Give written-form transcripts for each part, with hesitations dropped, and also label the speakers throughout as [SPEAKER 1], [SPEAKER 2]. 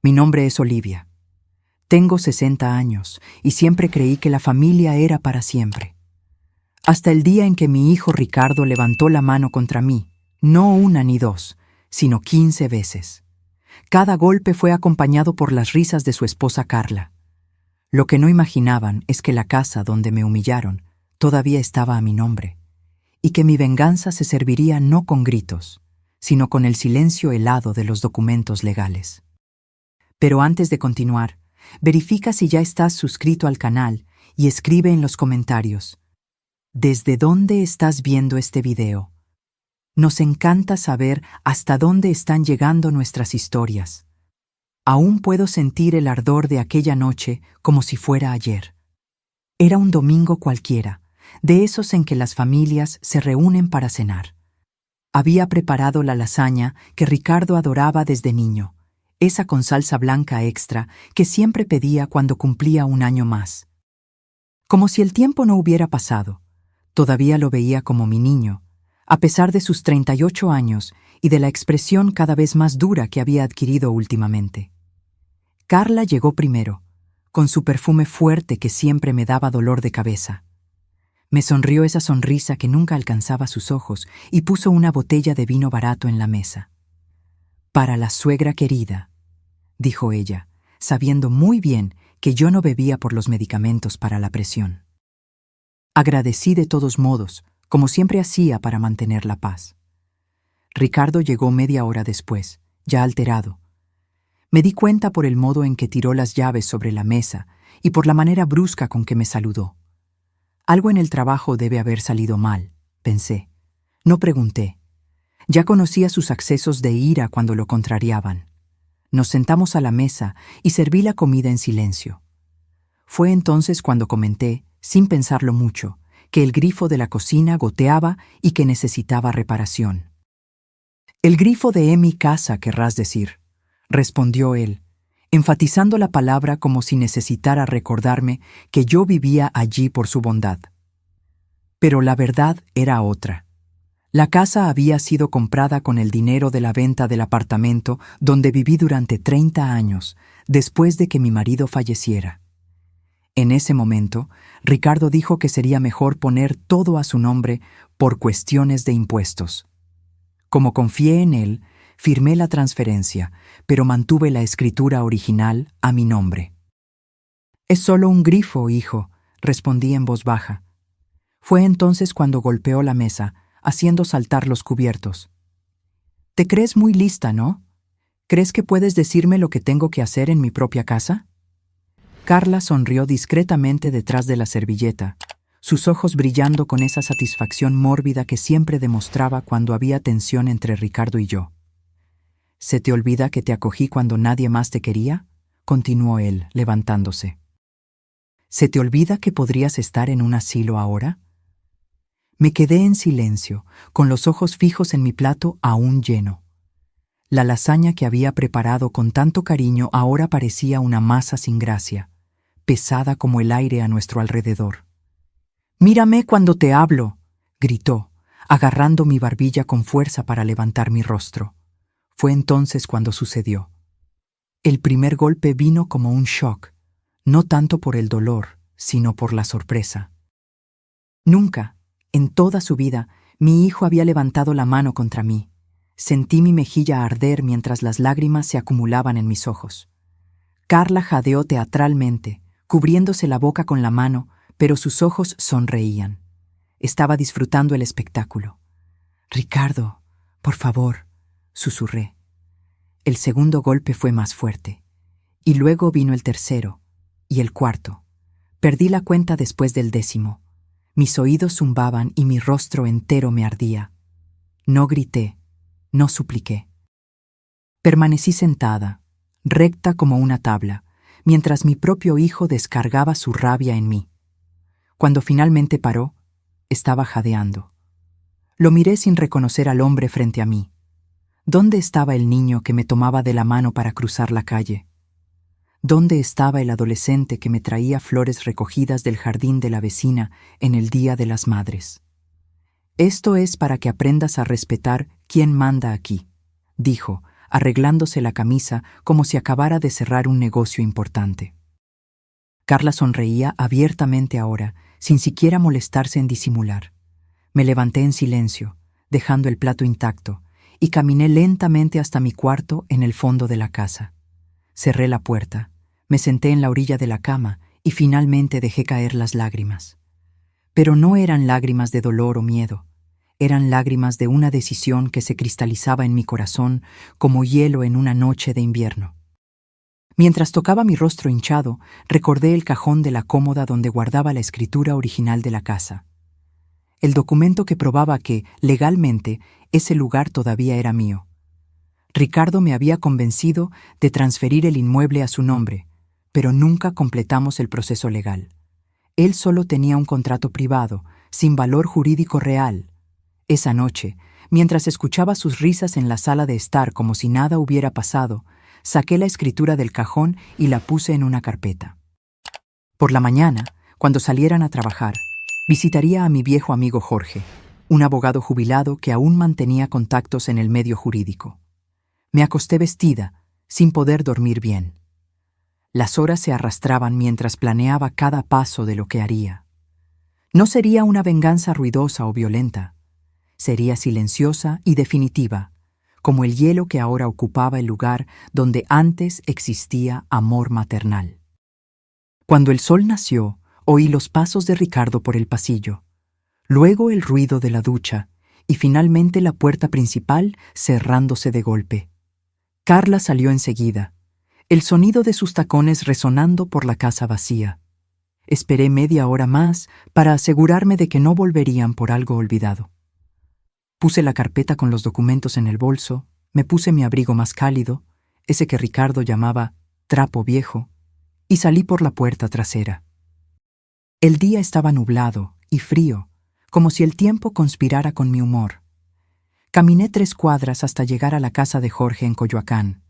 [SPEAKER 1] Mi nombre es Olivia. Tengo 60 años y siempre creí que la familia era para siempre. Hasta el día en que mi hijo Ricardo levantó la mano contra mí, no una ni dos, sino 15 veces. Cada golpe fue acompañado por las risas de su esposa Carla. Lo que no imaginaban es que la casa donde me humillaron todavía estaba a mi nombre, y que mi venganza se serviría no con gritos, sino con el silencio helado de los documentos legales. Pero antes de continuar, verifica si ya estás suscrito al canal y escribe en los comentarios: ¿desde dónde estás viendo este video? Nos encanta saber hasta dónde están llegando nuestras historias. Aún puedo sentir el ardor de aquella noche como si fuera ayer. Era un domingo cualquiera, de esos en que las familias se reúnen para cenar. Había preparado la lasaña que Ricardo adoraba desde niño, esa con salsa blanca extra que siempre pedía cuando cumplía un año más. Como si el tiempo no hubiera pasado, todavía lo veía como mi niño, a pesar de sus 38 años y de la expresión cada vez más dura que había adquirido últimamente. Carla llegó primero, con su perfume fuerte que siempre me daba dolor de cabeza. Me sonrió esa sonrisa que nunca alcanzaba sus ojos y puso una botella de vino barato en la mesa. «Para la suegra querida», dijo ella, sabiendo muy bien que yo no bebía por los medicamentos para la presión. Agradecí de todos modos, como siempre hacía para mantener la paz. Ricardo llegó media hora después, ya alterado. Me di cuenta por el modo en que tiró las llaves sobre la mesa y por la manera brusca con que me saludó. Algo en el trabajo debe haber salido mal, pensé. No pregunté. Ya conocía sus accesos de ira cuando lo contrariaban. Nos sentamos a la mesa y serví la comida en silencio. Fue entonces cuando comenté, sin pensarlo mucho, que el grifo de la cocina goteaba y que necesitaba reparación. «El grifo de mi casa, querrás decir», respondió él, enfatizando la palabra como si necesitara recordarme que yo vivía allí por su bondad. Pero la verdad era otra. La casa había sido comprada con el dinero de la venta del apartamento donde viví durante 30 años, después de que mi marido falleciera. En ese momento, Ricardo dijo que sería mejor poner todo a su nombre por cuestiones de impuestos. Como confié en él, firmé la transferencia, pero mantuve la escritura original a mi nombre. «Es solo un grifo, hijo», respondí en voz baja. Fue entonces cuando golpeó la mesa, haciendo saltar los cubiertos. «Te crees muy lista, ¿no? ¿Crees que puedes decirme lo que tengo que hacer en mi propia casa?» Carla sonrió discretamente detrás de la servilleta, sus ojos brillando con esa satisfacción mórbida que siempre demostraba cuando había tensión entre Ricardo y yo. «¿Se te olvida que te acogí cuando nadie más te quería?», continuó él, levantándose. «¿Se te olvida que podrías estar en un asilo ahora?». Me quedé en silencio, con los ojos fijos en mi plato aún lleno. La lasaña que había preparado con tanto cariño ahora parecía una masa sin gracia, pesada como el aire a nuestro alrededor. «Mírame cuando te hablo», gritó, agarrando mi barbilla con fuerza para levantar mi rostro. Fue entonces cuando sucedió. El primer golpe vino como un shock, no tanto por el dolor, sino por la sorpresa. Nunca, en toda su vida, mi hijo había levantado la mano contra mí. Sentí mi mejilla arder mientras las lágrimas se acumulaban en mis ojos. Carla jadeó teatralmente, cubriéndose la boca con la mano, pero sus ojos sonreían. Estaba disfrutando el espectáculo. «Ricardo, por favor», susurré. El segundo golpe fue más fuerte, y luego vino el tercero, y el cuarto. Perdí la cuenta después del 10º. Mis oídos zumbaban y mi rostro entero me ardía. No grité, no supliqué. Permanecí sentada, recta como una tabla, mientras mi propio hijo descargaba su rabia en mí. Cuando finalmente paró, estaba jadeando. Lo miré sin reconocer al hombre frente a mí. ¿Dónde estaba el niño que me tomaba de la mano para cruzar la calle? ¿Dónde estaba el adolescente que me traía flores recogidas del jardín de la vecina en el Día de las Madres? «Esto es para que aprendas a respetar quién manda aquí», dijo, arreglándose la camisa como si acabara de cerrar un negocio importante. Carla sonreía abiertamente ahora, sin siquiera molestarse en disimular. Me levanté en silencio, dejando el plato intacto, y caminé lentamente hasta mi cuarto en el fondo de la casa. Cerré la puerta, me senté en la orilla de la cama y finalmente dejé caer las lágrimas. Pero no eran lágrimas de dolor o miedo, eran lágrimas de una decisión que se cristalizaba en mi corazón como hielo en una noche de invierno. Mientras tocaba mi rostro hinchado, recordé el cajón de la cómoda donde guardaba la escritura original de la casa. El documento que probaba que, legalmente, ese lugar todavía era mío. Ricardo me había convencido de transferir el inmueble a su nombre, pero nunca completamos el proceso legal. Él solo tenía un contrato privado, sin valor jurídico real. Esa noche, mientras escuchaba sus risas en la sala de estar como si nada hubiera pasado, saqué la escritura del cajón y la puse en una carpeta. Por la mañana, cuando salieran a trabajar, visitaría a mi viejo amigo Jorge, un abogado jubilado que aún mantenía contactos en el medio jurídico. Me acosté vestida, sin poder dormir bien. Las horas se arrastraban mientras planeaba cada paso de lo que haría. No sería una venganza ruidosa o violenta. Sería silenciosa y definitiva, como el hielo que ahora ocupaba el lugar donde antes existía amor maternal. Cuando el sol nació, oí los pasos de Ricardo por el pasillo, luego el ruido de la ducha y finalmente la puerta principal cerrándose de golpe. Carla salió enseguida, el sonido de sus tacones resonando por la casa vacía. Esperé media hora más para asegurarme de que no volverían por algo olvidado. Puse la carpeta con los documentos en el bolso, me puse mi abrigo más cálido, ese que Ricardo llamaba trapo viejo, y salí por la puerta trasera. El día estaba nublado y frío, como si el tiempo conspirara con mi humor. Caminé 3 cuadras hasta llegar a la casa de Jorge en Coyoacán.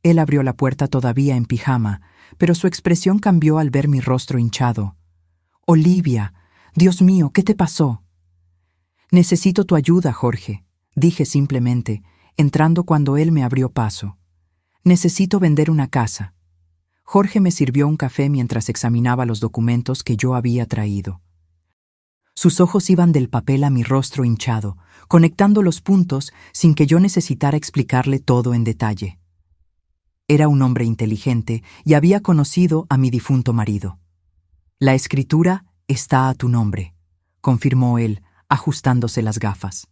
[SPEAKER 1] Él abrió la puerta todavía en pijama, pero su expresión cambió al ver mi rostro hinchado. «Olivia, Dios mío, ¿qué te pasó?» «Necesito tu ayuda, Jorge», dije simplemente, entrando cuando él me abrió paso. «Necesito vender una casa». Jorge me sirvió un café mientras examinaba los documentos que yo había traído. Sus ojos iban del papel a mi rostro hinchado, conectando los puntos sin que yo necesitara explicarle todo en detalle. Era un hombre inteligente y había conocido a mi difunto marido. «La escritura está a tu nombre», confirmó él, ajustándose las gafas.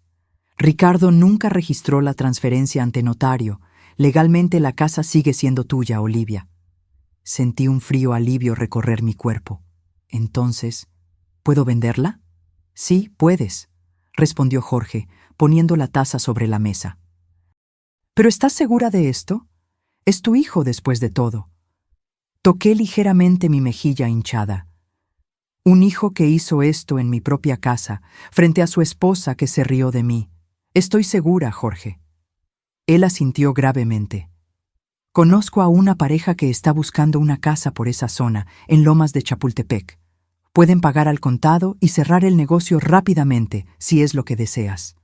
[SPEAKER 1] «Ricardo nunca registró la transferencia ante notario. Legalmente la casa sigue siendo tuya, Olivia». Sentí un frío alivio recorrer mi cuerpo. «Entonces, ¿puedo venderla?» «Sí, puedes», respondió Jorge, poniendo la taza sobre la mesa. «¿Pero estás segura de esto? Es tu hijo después de todo». Toqué ligeramente mi mejilla hinchada. Un hijo que hizo esto en mi propia casa, frente a su esposa que se rió de mí. Estoy segura, Jorge. Él asintió gravemente. Conozco a una pareja que está buscando una casa por esa zona, en Lomas de Chapultepec. Pueden pagar al contado y cerrar el negocio rápidamente, si es lo que deseas.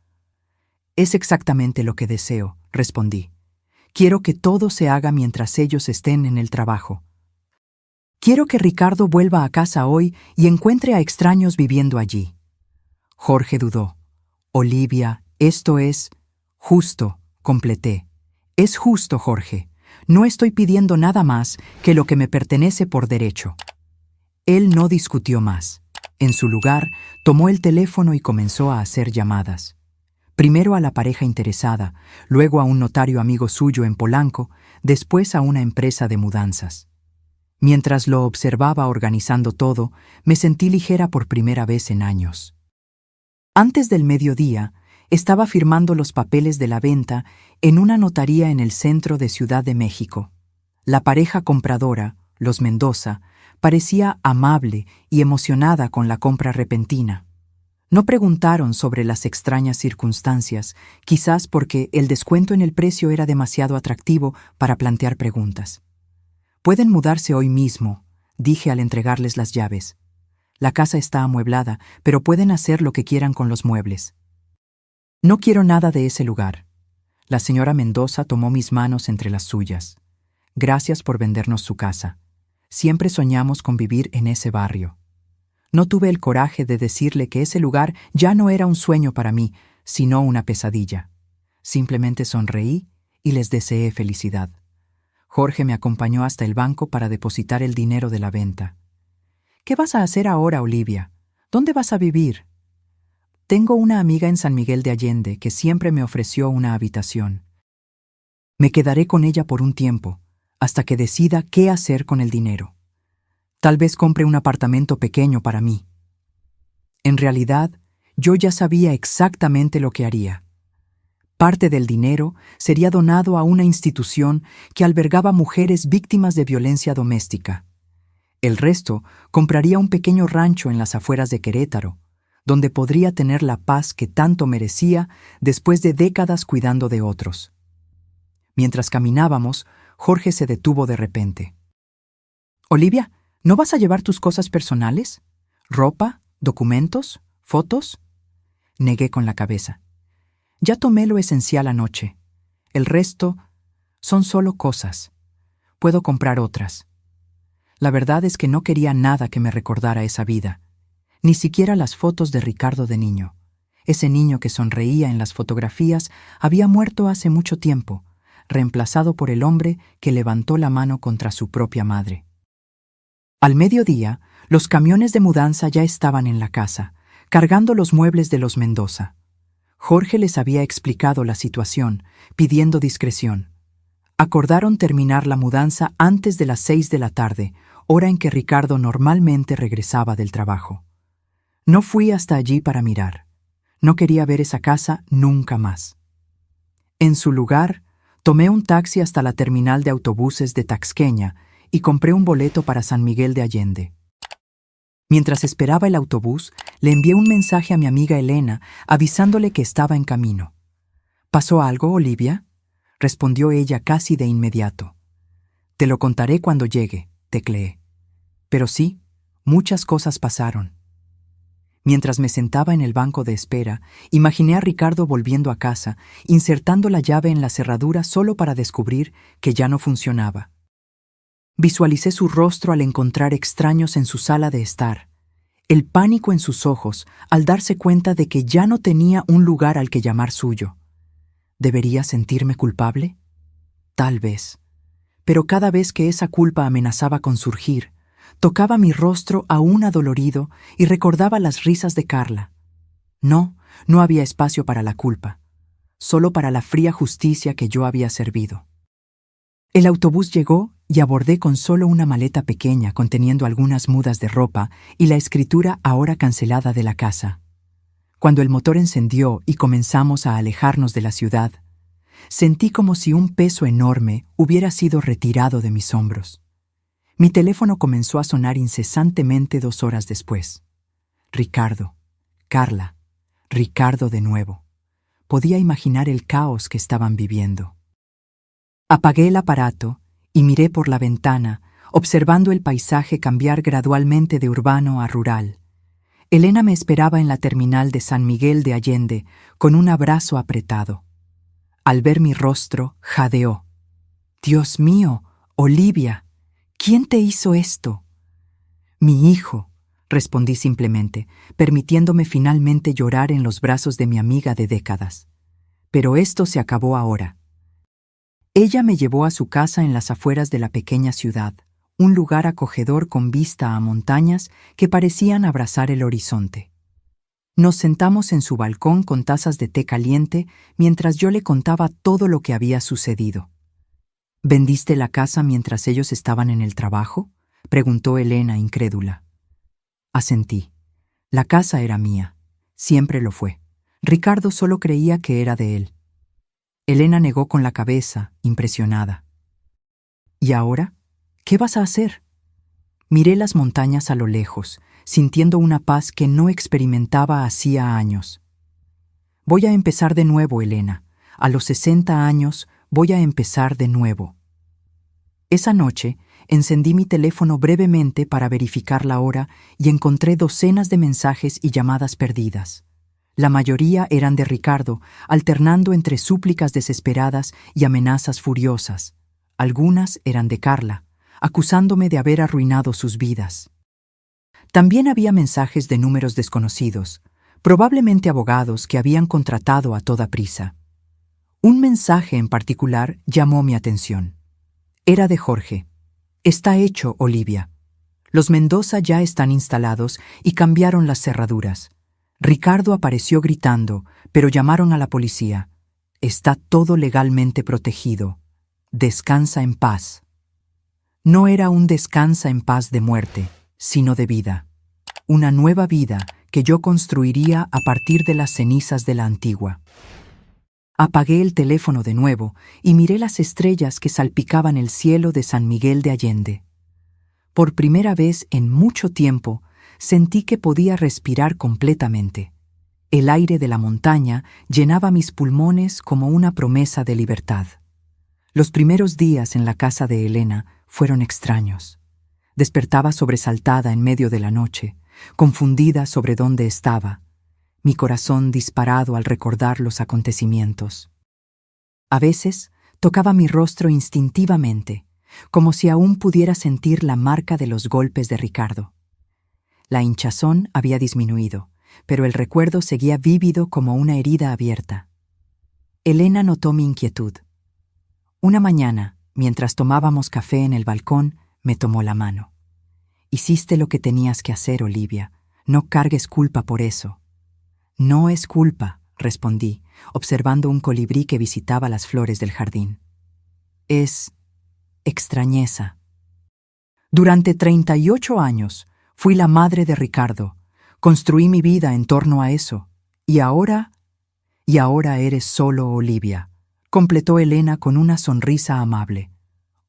[SPEAKER 1] Es exactamente lo que deseo, respondí. Quiero que todo se haga mientras ellos estén en el trabajo. Quiero que Ricardo vuelva a casa hoy y encuentre a extraños viviendo allí. Jorge dudó. Olivia, esto es justo, completé. Es justo, Jorge. No estoy pidiendo nada más que lo que me pertenece por derecho. Él no discutió más. En su lugar, tomó el teléfono y comenzó a hacer llamadas. Primero a la pareja interesada, luego a un notario amigo suyo en Polanco, después a una empresa de mudanzas. Mientras lo observaba organizando todo, me sentí ligera por primera vez en años. Antes del mediodía, estaba firmando los papeles de la venta en una notaría en el centro de Ciudad de México. La pareja compradora, los Mendoza, parecía amable y emocionada con la compra repentina. No preguntaron sobre las extrañas circunstancias, quizás porque el descuento en el precio era demasiado atractivo para plantear preguntas. «Pueden mudarse hoy mismo», dije al entregarles las llaves. «La casa está amueblada, pero pueden hacer lo que quieran con los muebles». «No quiero nada de ese lugar». La señora Mendoza tomó mis manos entre las suyas. Gracias por vendernos su casa. Siempre soñamos con vivir en ese barrio. No tuve el coraje de decirle que ese lugar ya no era un sueño para mí, sino una pesadilla. Simplemente sonreí y les deseé felicidad. Jorge me acompañó hasta el banco para depositar el dinero de la venta. ¿Qué vas a hacer ahora, Olivia? ¿Dónde vas a vivir? Tengo una amiga en San Miguel de Allende que siempre me ofreció una habitación. Me quedaré con ella por un tiempo, hasta que decida qué hacer con el dinero. Tal vez compre un apartamento pequeño para mí. En realidad, yo ya sabía exactamente lo que haría. Parte del dinero sería donado a una institución que albergaba mujeres víctimas de violencia doméstica. El resto compraría un pequeño rancho en las afueras de Querétaro, donde podría tener la paz que tanto merecía después de décadas cuidando de otros. Mientras caminábamos, Jorge se detuvo de repente. «Olivia, ¿no vas a llevar tus cosas personales? ¿Ropa? ¿Documentos? ¿Fotos?» Negué con la cabeza. Ya tomé lo esencial anoche. El resto son solo cosas. Puedo comprar otras. La verdad es que no quería nada que me recordara esa vida. Ni siquiera las fotos de Ricardo de niño. Ese niño que sonreía en las fotografías había muerto hace mucho tiempo, reemplazado por el hombre que levantó la mano contra su propia madre. Al mediodía, los camiones de mudanza ya estaban en la casa, cargando los muebles de los Mendoza. Jorge les había explicado la situación, pidiendo discreción. Acordaron terminar la mudanza antes de las 6 de la tarde, hora en que Ricardo normalmente regresaba del trabajo. No fui hasta allí para mirar. No quería ver esa casa nunca más. En su lugar, tomé un taxi hasta la terminal de autobuses de Taxqueña y compré un boleto para San Miguel de Allende. Mientras esperaba el autobús, le envié un mensaje a mi amiga Elena avisándole que estaba en camino. ¿Pasó algo, Olivia?, respondió ella casi de inmediato. Te lo contaré cuando llegue, tecleé. Pero sí, muchas cosas pasaron. Mientras me sentaba en el banco de espera, imaginé a Ricardo volviendo a casa, insertando la llave en la cerradura solo para descubrir que ya no funcionaba. Visualicé su rostro al encontrar extraños en su sala de estar, el pánico en sus ojos al darse cuenta de que ya no tenía un lugar al que llamar suyo. ¿Debería sentirme culpable? Tal vez. Pero cada vez que esa culpa amenazaba con surgir, tocaba mi rostro aún adolorido y recordaba las risas de Carla. No había espacio para la culpa, solo para la fría justicia que yo había servido. El autobús llegó y abordé con solo una maleta pequeña conteniendo algunas mudas de ropa y la escritura ahora cancelada de la casa. Cuando el motor encendió y comenzamos a alejarnos de la ciudad, sentí como si un peso enorme hubiera sido retirado de mis hombros. Mi teléfono comenzó a sonar incesantemente 2 horas después. Ricardo, Carla, Ricardo de nuevo. Podía imaginar el caos que estaban viviendo. Apagué el aparato y miré por la ventana, observando el paisaje cambiar gradualmente de urbano a rural. Elena me esperaba en la terminal de San Miguel de Allende, con un abrazo apretado. Al ver mi rostro, jadeó. «Dios mío, Olivia, ¿quién te hizo esto?» «Mi hijo», respondí simplemente, permitiéndome finalmente llorar en los brazos de mi amiga de décadas. Pero esto se acabó ahora. Ella me llevó a su casa en las afueras de la pequeña ciudad, un lugar acogedor con vista a montañas que parecían abrazar el horizonte. Nos sentamos en su balcón con tazas de té caliente mientras yo le contaba todo lo que había sucedido. «¿Vendiste la casa mientras ellos estaban en el trabajo?», preguntó Elena, incrédula. Asentí. La casa era mía. Siempre lo fue. Ricardo solo creía que era de él. Elena negó con la cabeza, impresionada. «¿Y ahora? ¿Qué vas a hacer?» Miré las montañas a lo lejos, sintiendo una paz que no experimentaba hacía años. «Voy a empezar de nuevo, Elena. A los 60 años voy a empezar de nuevo». Esa noche encendí mi teléfono brevemente para verificar la hora y encontré docenas de mensajes y llamadas perdidas. La mayoría eran de Ricardo, alternando entre súplicas desesperadas y amenazas furiosas. Algunas eran de Carla, acusándome de haber arruinado sus vidas. También había mensajes de números desconocidos, probablemente abogados que habían contratado a toda prisa. Un mensaje en particular llamó mi atención. Era de Jorge. Está hecho, Olivia. Los Mendoza ya están instalados y cambiaron las cerraduras. Ricardo apareció gritando, pero llamaron a la policía. Está todo legalmente protegido. Descansa en paz. No era un descansa en paz de muerte, sino de vida. Una nueva vida que yo construiría a partir de las cenizas de la antigua. Apagué el teléfono de nuevo y miré las estrellas que salpicaban el cielo de San Miguel de Allende. Por primera vez en mucho tiempo, sentí que podía respirar completamente. El aire de la montaña llenaba mis pulmones como una promesa de libertad. Los primeros días en la casa de Elena fueron extraños. Despertaba sobresaltada en medio de la noche, confundida sobre dónde estaba, mi corazón disparado al recordar los acontecimientos. A veces tocaba mi rostro instintivamente, como si aún pudiera sentir la marca de los golpes de Ricardo. La hinchazón había disminuido, pero el recuerdo seguía vívido como una herida abierta. Elena notó mi inquietud. Una mañana, mientras tomábamos café en el balcón, me tomó la mano. Hiciste lo que tenías que hacer, Olivia. No cargues culpa por eso. No es culpa, respondí, observando un colibrí que visitaba las flores del jardín. Es extrañeza. Durante 38 años fui la madre de Ricardo. Construí mi vida en torno a eso. Y ahora eres solo Olivia, completó Elena con una sonrisa amable.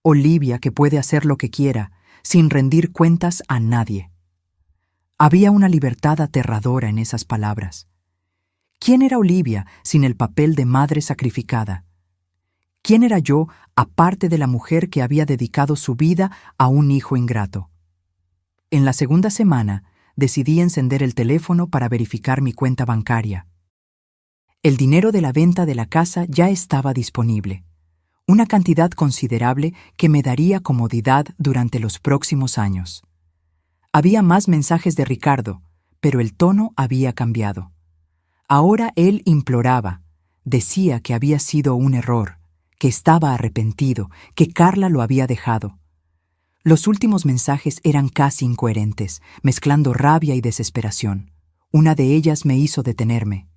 [SPEAKER 1] Olivia que puede hacer lo que quiera, sin rendir cuentas a nadie. Había una libertad aterradora en esas palabras. ¿Quién era Olivia sin el papel de madre sacrificada? ¿Quién era yo, aparte de la mujer que había dedicado su vida a un hijo ingrato? En la segunda semana, decidí encender el teléfono para verificar mi cuenta bancaria. El dinero de la venta de la casa ya estaba disponible, una cantidad considerable que me daría comodidad durante los próximos años. Había más mensajes de Ricardo, pero el tono había cambiado. Ahora él imploraba, decía que había sido un error, que estaba arrepentido, que Carla lo había dejado. Los últimos mensajes eran casi incoherentes, mezclando rabia y desesperación. Una de ellas me hizo detenerme.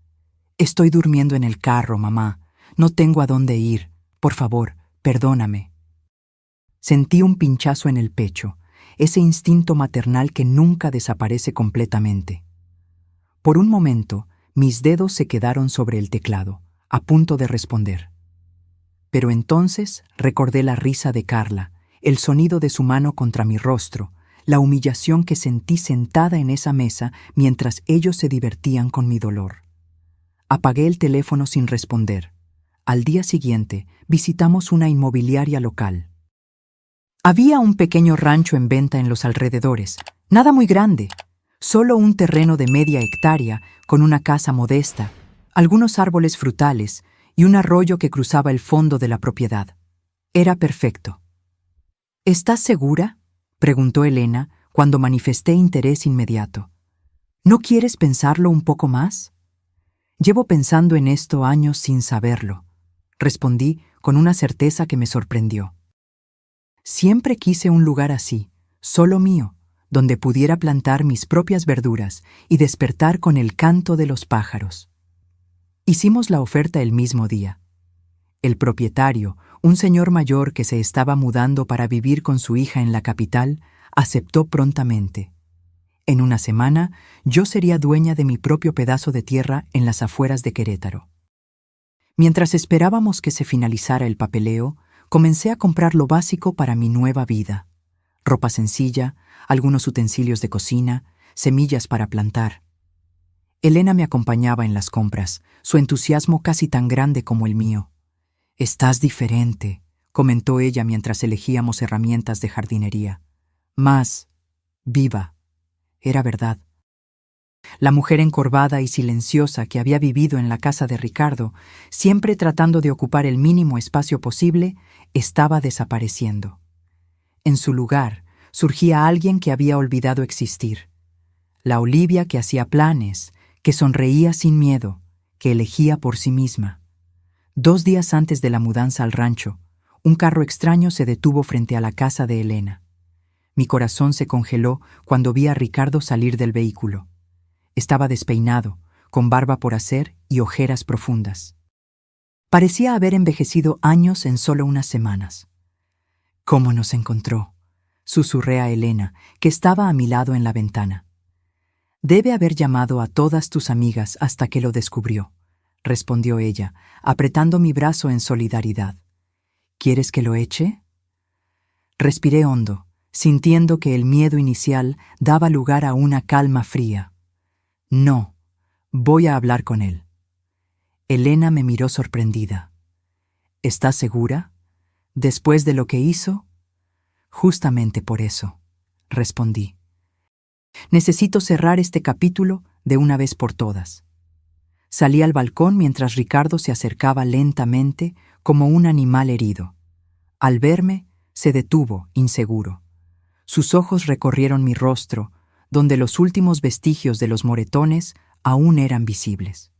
[SPEAKER 1] Estoy durmiendo en el carro, mamá. No tengo a dónde ir. Por favor, perdóname. Sentí un pinchazo en el pecho, ese instinto maternal que nunca desaparece completamente. Por un momento, mis dedos se quedaron sobre el teclado, a punto de responder. Pero entonces recordé la risa de Carla, el sonido de su mano contra mi rostro, la humillación que sentí sentada en esa mesa mientras ellos se divertían con mi dolor. Apagué el teléfono sin responder. Al día siguiente, visitamos una inmobiliaria local. Había un pequeño rancho en venta en los alrededores, nada muy grande, solo un terreno de media hectárea con una casa modesta, algunos árboles frutales y un arroyo que cruzaba el fondo de la propiedad. Era perfecto. ¿Estás segura?, preguntó Elena cuando manifesté interés inmediato. ¿No quieres pensarlo un poco más? Llevo pensando en esto años sin saberlo, respondí con una certeza que me sorprendió. Siempre quise un lugar así, solo mío, donde pudiera plantar mis propias verduras y despertar con el canto de los pájaros. Hicimos la oferta el mismo día. El propietario, un señor mayor que se estaba mudando para vivir con su hija en la capital, aceptó prontamente. En una semana, yo sería dueña de mi propio pedazo de tierra en las afueras de Querétaro. Mientras esperábamos que se finalizara el papeleo, comencé a comprar lo básico para mi nueva vida. Ropa sencilla, algunos utensilios de cocina, semillas para plantar. Elena me acompañaba en las compras, su entusiasmo casi tan grande como el mío. «Estás diferente», comentó ella mientras elegíamos herramientas de jardinería. «Más viva». Era verdad. La mujer encorvada y silenciosa que había vivido en la casa de Ricardo, siempre tratando de ocupar el mínimo espacio posible, estaba desapareciendo. En su lugar, surgía alguien que había olvidado existir. La Olivia que hacía planes, que sonreía sin miedo, que elegía por sí misma. 2 días antes de la mudanza al rancho, un carro extraño se detuvo frente a la casa de Elena. Mi corazón se congeló cuando vi a Ricardo salir del vehículo. Estaba despeinado, con barba por hacer y ojeras profundas. Parecía haber envejecido años en solo unas semanas. «¿Cómo nos encontró?», susurré a Elena, que estaba a mi lado en la ventana. «Debe haber llamado a todas tus amigas hasta que lo descubrió», respondió ella, apretando mi brazo en solidaridad. «¿Quieres que lo eche?». Respiré hondo, sintiendo que el miedo inicial daba lugar a una calma fría. «No, voy a hablar con él». Elena me miró sorprendida. «¿Estás segura? ¿Después de lo que hizo?». «Justamente por eso», respondí. «Necesito cerrar este capítulo de una vez por todas». Salí al balcón mientras Ricardo se acercaba lentamente como un animal herido. Al verme, se detuvo, inseguro. Sus ojos recorrieron mi rostro, donde los últimos vestigios de los moretones aún eran visibles.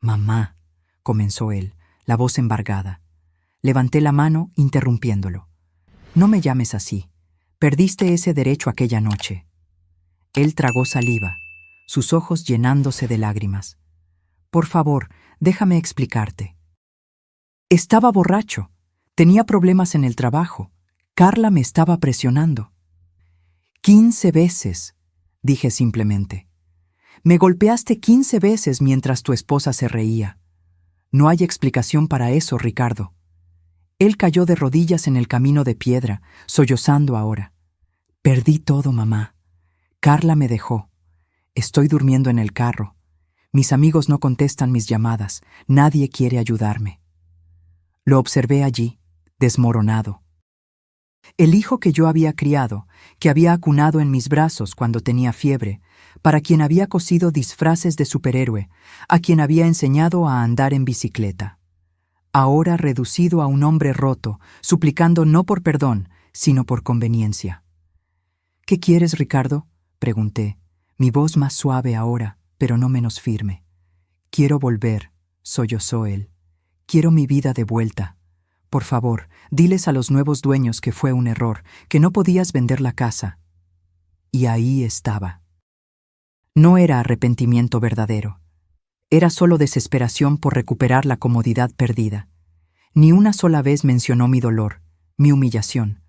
[SPEAKER 1] «Mamá», comenzó él, la voz embargada. Levanté la mano, interrumpiéndolo. «No me llames así. Perdiste ese derecho aquella noche». Él tragó saliva, sus ojos llenándose de lágrimas. «Por favor, déjame explicarte». Estaba borracho. Tenía problemas en el trabajo. Carla me estaba presionando. 15 veces, dije simplemente. Me golpeaste 15 veces mientras tu esposa se reía. No hay explicación para eso, Ricardo. Él cayó de rodillas en el camino de piedra, sollozando ahora. Perdí todo, mamá. Carla me dejó. Estoy durmiendo en el carro. Mis amigos no contestan mis llamadas. Nadie quiere ayudarme. Lo observé allí, desmoronado. El hijo que yo había criado, que había acunado en mis brazos cuando tenía fiebre, para quien había cosido disfraces de superhéroe, a quien había enseñado a andar en bicicleta. Ahora reducido a un hombre roto, suplicando no por perdón, sino por conveniencia. «¿Qué quieres, Ricardo?», pregunté, mi voz más suave ahora, pero no menos firme. «Quiero volver», sollozó él. «Quiero mi vida de vuelta. Por favor, diles a los nuevos dueños que fue un error, que no podías vender la casa». Y ahí estaba. No era arrepentimiento verdadero. Era solo desesperación por recuperar la comodidad perdida. Ni una sola vez mencionó mi dolor, mi humillación.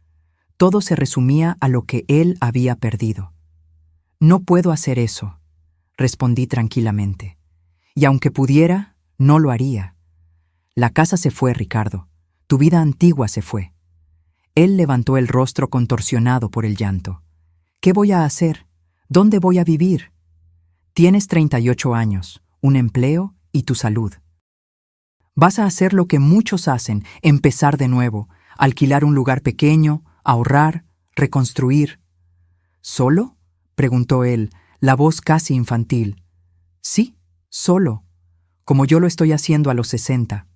[SPEAKER 1] Todo se resumía a lo que él había perdido. «No puedo hacer eso», respondí tranquilamente. «Y aunque pudiera, no lo haría. La casa se fue, Ricardo. Tu vida antigua se fue». Él levantó el rostro contorsionado por el llanto. «¿Qué voy a hacer? ¿Dónde voy a vivir? Tienes 38 años, un empleo y tu salud. Vas a hacer lo que muchos hacen, empezar de nuevo, alquilar un lugar pequeño, ahorrar, reconstruir». «¿Solo?», preguntó él, la voz casi infantil. «Sí, solo, como yo lo estoy haciendo a los 60.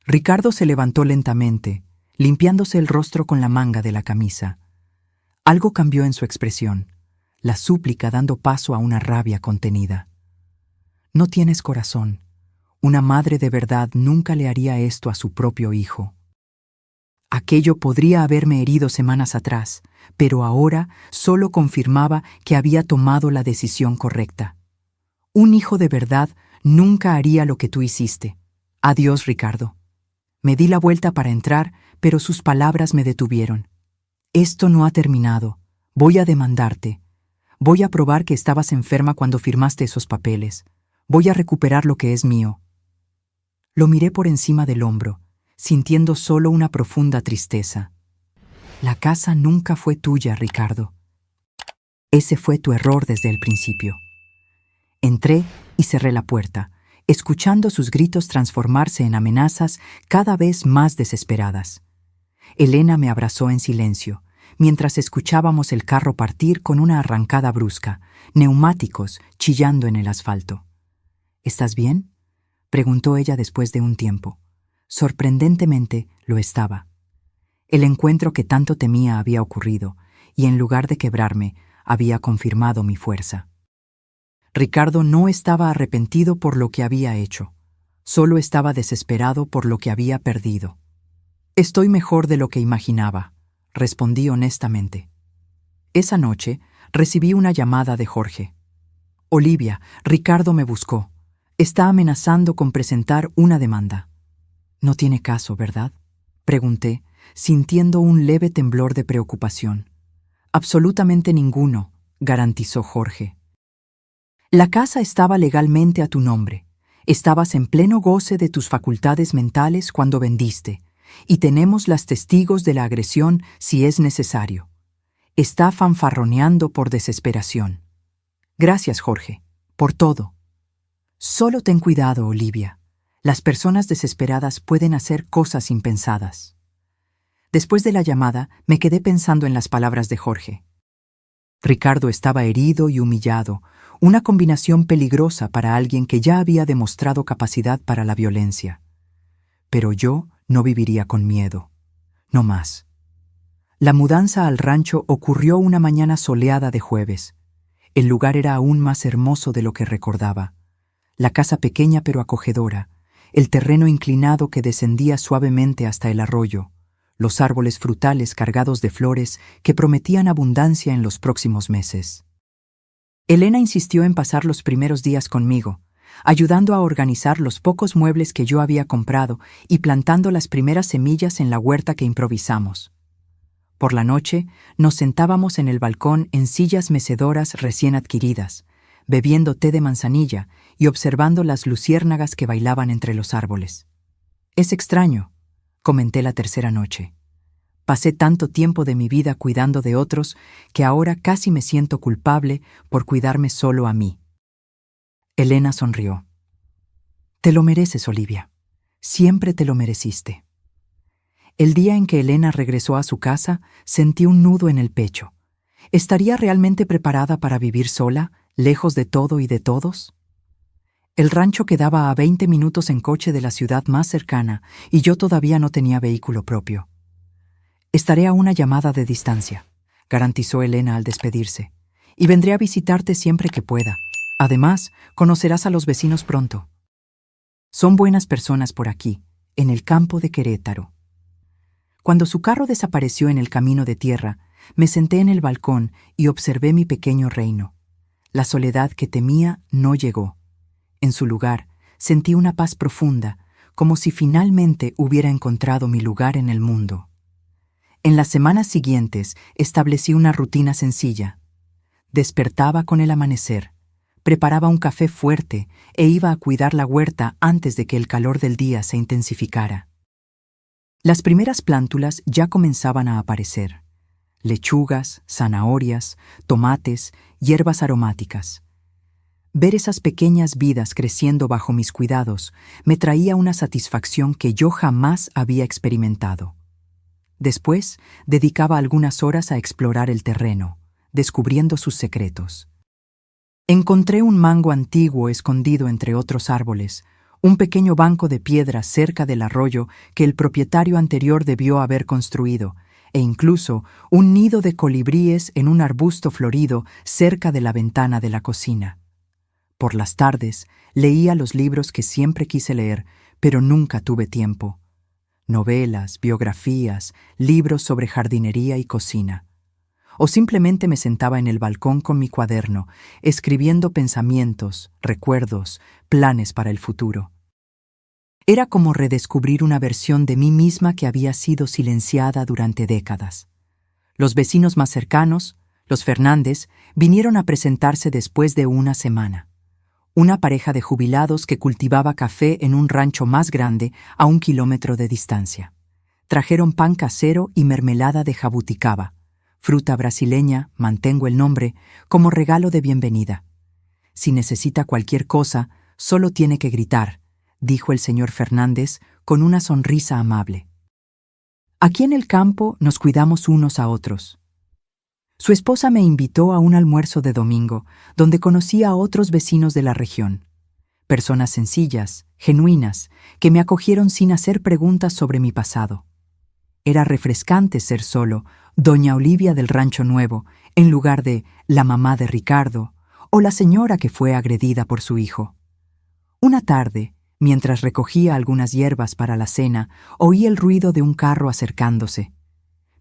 [SPEAKER 1] Ricardo se levantó lentamente, limpiándose el rostro con la manga de la camisa. Algo cambió en su expresión, la súplica dando paso a una rabia contenida. «No tienes corazón. Una madre de verdad nunca le haría esto a su propio hijo». Aquello podría haberme herido semanas atrás, pero ahora solo confirmaba que había tomado la decisión correcta. Un hijo de verdad nunca haría lo que tú hiciste. Adiós, Ricardo. Me di la vuelta para entrar, pero sus palabras me detuvieron. «Esto no ha terminado. Voy a demandarte. Voy a probar que estabas enferma cuando firmaste esos papeles. Voy a recuperar lo que es mío». Lo miré por encima del hombro, sintiendo solo una profunda tristeza. «La casa nunca fue tuya, Ricardo. Ese fue tu error desde el principio». Entré y cerré la puerta, escuchando sus gritos transformarse en amenazas cada vez más desesperadas. Elena me abrazó en silencio, mientras escuchábamos el carro partir con una arrancada brusca, neumáticos chillando en el asfalto. ¿Estás bien?, preguntó ella después de un tiempo. Sorprendentemente lo estaba. El encuentro que tanto temía había ocurrido, y en lugar de quebrarme, había confirmado mi fuerza. Ricardo no estaba arrepentido por lo que había hecho, solo estaba desesperado por lo que había perdido. «Estoy mejor de lo que imaginaba», respondí honestamente. Esa noche recibí una llamada de Jorge. «Olivia, Ricardo me buscó. Está amenazando con presentar una demanda». «No tiene caso, ¿verdad?», pregunté, sintiendo un leve temblor de preocupación. «Absolutamente ninguno», garantizó Jorge. «La casa estaba legalmente a tu nombre. Estabas en pleno goce de tus facultades mentales cuando vendiste, y tenemos las testigos de la agresión si es necesario. Está fanfarroneando por desesperación. Gracias, Jorge, por todo. Solo ten cuidado, Olivia. Las personas desesperadas pueden hacer cosas impensadas». Después de la llamada, me quedé pensando en las palabras de Jorge. Ricardo estaba herido y humillado, una combinación peligrosa para alguien que ya había demostrado capacidad para la violencia. Pero yo no viviría con miedo. No más. La mudanza al rancho ocurrió una mañana soleada de jueves. El lugar era aún más hermoso de lo que recordaba. La casa pequeña pero acogedora, el terreno inclinado que descendía suavemente hasta el arroyo, los árboles frutales cargados de flores que prometían abundancia en los próximos meses. Elena insistió en pasar los primeros días conmigo, ayudando a organizar los pocos muebles que yo había comprado y plantando las primeras semillas en la huerta que improvisamos. Por la noche nos sentábamos en el balcón en sillas mecedoras recién adquiridas, bebiendo té de manzanilla y observando las luciérnagas que bailaban entre los árboles. «Es extraño», comenté la tercera noche. «Pasé tanto tiempo de mi vida cuidando de otros que ahora casi me siento culpable por cuidarme solo a mí». Elena sonrió. «Te lo mereces, Olivia. Siempre te lo mereciste». El día en que Elena regresó a su casa, sentí un nudo en el pecho. ¿Estaría realmente preparada para vivir sola, lejos de todo y de todos? El rancho quedaba a 20 minutos en coche de la ciudad más cercana y yo todavía no tenía vehículo propio. «Estaré a una llamada de distancia», garantizó Elena al despedirse, «y vendré a visitarte siempre que pueda. Además, conocerás a los vecinos pronto. Son buenas personas por aquí, en el campo de Querétaro». Cuando su carro desapareció en el camino de tierra, me senté en el balcón y observé mi pequeño reino. La soledad que temía no llegó. En su lugar, sentí una paz profunda, como si finalmente hubiera encontrado mi lugar en el mundo. En las semanas siguientes establecí una rutina sencilla. Despertaba con el amanecer, preparaba un café fuerte e iba a cuidar la huerta antes de que el calor del día se intensificara. Las primeras plántulas ya comenzaban a aparecer: lechugas, zanahorias, tomates, hierbas aromáticas. Ver esas pequeñas vidas creciendo bajo mis cuidados me traía una satisfacción que yo jamás había experimentado. Después, dedicaba algunas horas a explorar el terreno, descubriendo sus secretos. Encontré un mango antiguo escondido entre otros árboles, un pequeño banco de piedra cerca del arroyo que el propietario anterior debió haber construido, e incluso un nido de colibríes en un arbusto florido cerca de la ventana de la cocina. Por las tardes leía los libros que siempre quise leer, pero nunca tuve tiempo. Novelas, biografías, libros sobre jardinería y cocina. O simplemente me sentaba en el balcón con mi cuaderno, escribiendo pensamientos, recuerdos, planes para el futuro. Era como redescubrir una versión de mí misma que había sido silenciada durante décadas. Los vecinos más cercanos, los Fernández, vinieron a presentarse después de una semana. Una pareja de jubilados que cultivaba café en un rancho más grande a 1 kilómetro de distancia. Trajeron pan casero y mermelada de jabuticaba, fruta brasileña, mantengo el nombre, como regalo de bienvenida. «Si necesita cualquier cosa, solo tiene que gritar», dijo el señor Fernández con una sonrisa amable. Aquí en el campo nos cuidamos unos a otros. Su esposa me invitó a un almuerzo de domingo, donde conocí a otros vecinos de la región. Personas sencillas, genuinas, que me acogieron sin hacer preguntas sobre mi pasado. Era refrescante ser solo Doña Olivia del Rancho Nuevo, en lugar de la mamá de Ricardo o la señora que fue agredida por su hijo. Una tarde, mientras recogía algunas hierbas para la cena, oí el ruido de un carro acercándose.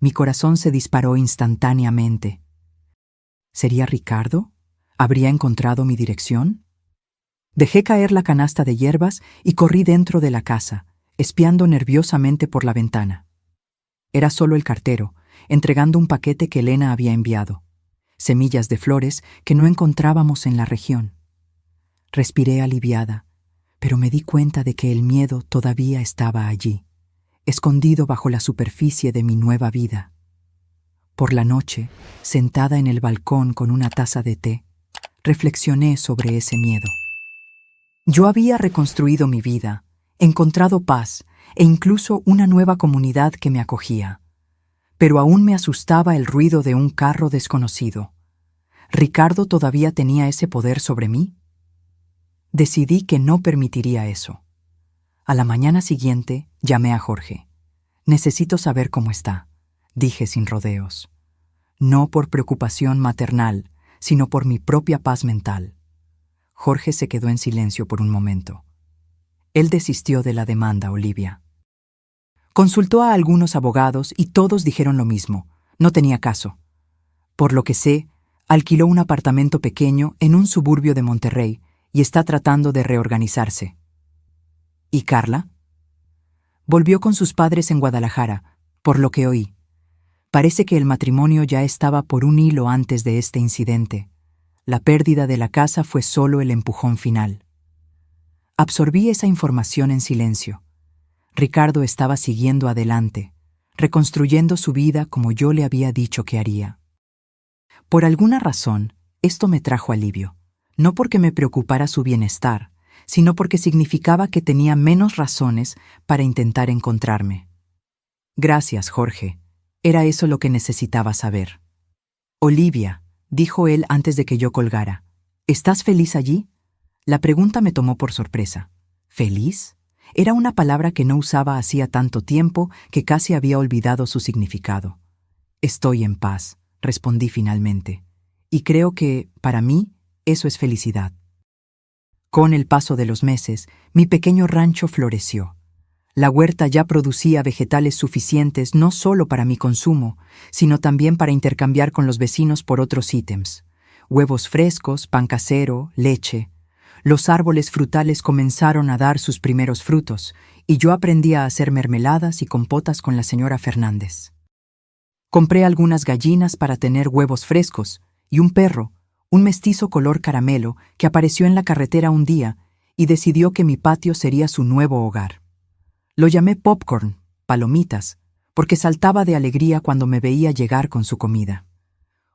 [SPEAKER 1] Mi corazón se disparó instantáneamente. ¿Sería Ricardo? ¿Habría encontrado mi dirección? Dejé caer la canasta de hierbas y corrí dentro de la casa, espiando nerviosamente por la ventana. Era solo el cartero, entregando un paquete que Elena había enviado. Semillas de flores que no encontrábamos en la región. Respiré aliviada, pero me di cuenta de que el miedo todavía estaba allí, escondido bajo la superficie de mi nueva vida. Por la noche, sentada en el balcón con una taza de té, reflexioné sobre ese miedo. Yo había reconstruido mi vida, encontrado paz e incluso una nueva comunidad que me acogía. Pero aún me asustaba el ruido de un carro desconocido. ¿Ricardo todavía tenía ese poder sobre mí? Decidí que no permitiría eso. A la mañana siguiente llamé a Jorge. «Necesito saber cómo está», dije sin rodeos. No por preocupación maternal, sino por mi propia paz mental. Jorge se quedó en silencio por un momento. Él desistió de la demanda, Olivia. Consultó a algunos abogados y todos dijeron lo mismo. No tenía caso. Por lo que sé, alquiló un apartamento pequeño en un suburbio de Monterrey y está tratando de reorganizarse. ¿Y Carla? Volvió con sus padres en Guadalajara, por lo que oí. Parece que el matrimonio ya estaba por un hilo antes de este incidente. La pérdida de la casa fue solo el empujón final. Absorbí esa información en silencio. Ricardo estaba siguiendo adelante, reconstruyendo su vida como yo le había dicho que haría. Por alguna razón, esto me trajo alivio, no porque me preocupara su bienestar, sino porque significaba que tenía menos razones para intentar encontrarme. Gracias, Jorge. Era eso lo que necesitaba saber. Olivia, dijo él antes de que yo colgara, ¿estás feliz allí? La pregunta me tomó por sorpresa. ¿Feliz? Era una palabra que no usaba hacía tanto tiempo que casi había olvidado su significado. Estoy en paz, respondí finalmente, y creo que, para mí, eso es felicidad. Con el paso de los meses, mi pequeño rancho floreció. La huerta ya producía vegetales suficientes no solo para mi consumo, sino también para intercambiar con los vecinos por otros ítems: huevos frescos, pan casero, leche. Los árboles frutales comenzaron a dar sus primeros frutos, y yo aprendí a hacer mermeladas y compotas con la señora Fernández. Compré algunas gallinas para tener huevos frescos, y un perro, un mestizo color caramelo, que apareció en la carretera un día y decidió que mi patio sería su nuevo hogar. Lo llamé Popcorn, palomitas, porque saltaba de alegría cuando me veía llegar con su comida.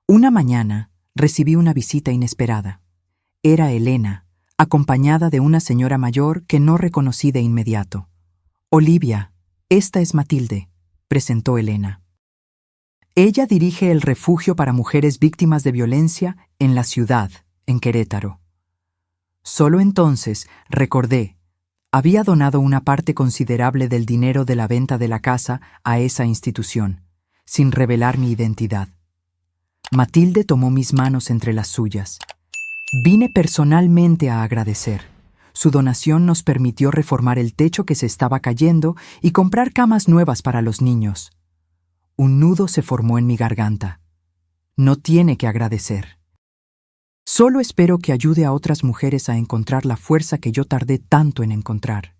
[SPEAKER 1] Una mañana recibí una visita inesperada. Era Elena, acompañada de una señora mayor que no reconocí de inmediato. «Olivia, esta es Matilde», presentó Elena. Ella dirige el refugio para mujeres víctimas de violencia en la ciudad, en Querétaro. Solo entonces recordé. Había donado una parte considerable del dinero de la venta de la casa a esa institución, sin revelar mi identidad. Matilde tomó mis manos entre las suyas. Vine personalmente a agradecer. Su donación nos permitió reformar el techo que se estaba cayendo y comprar camas nuevas para los niños. Un nudo se formó en mi garganta. No tiene que agradecer. Solo espero que ayude a otras mujeres a encontrar la fuerza que yo tardé tanto en encontrar.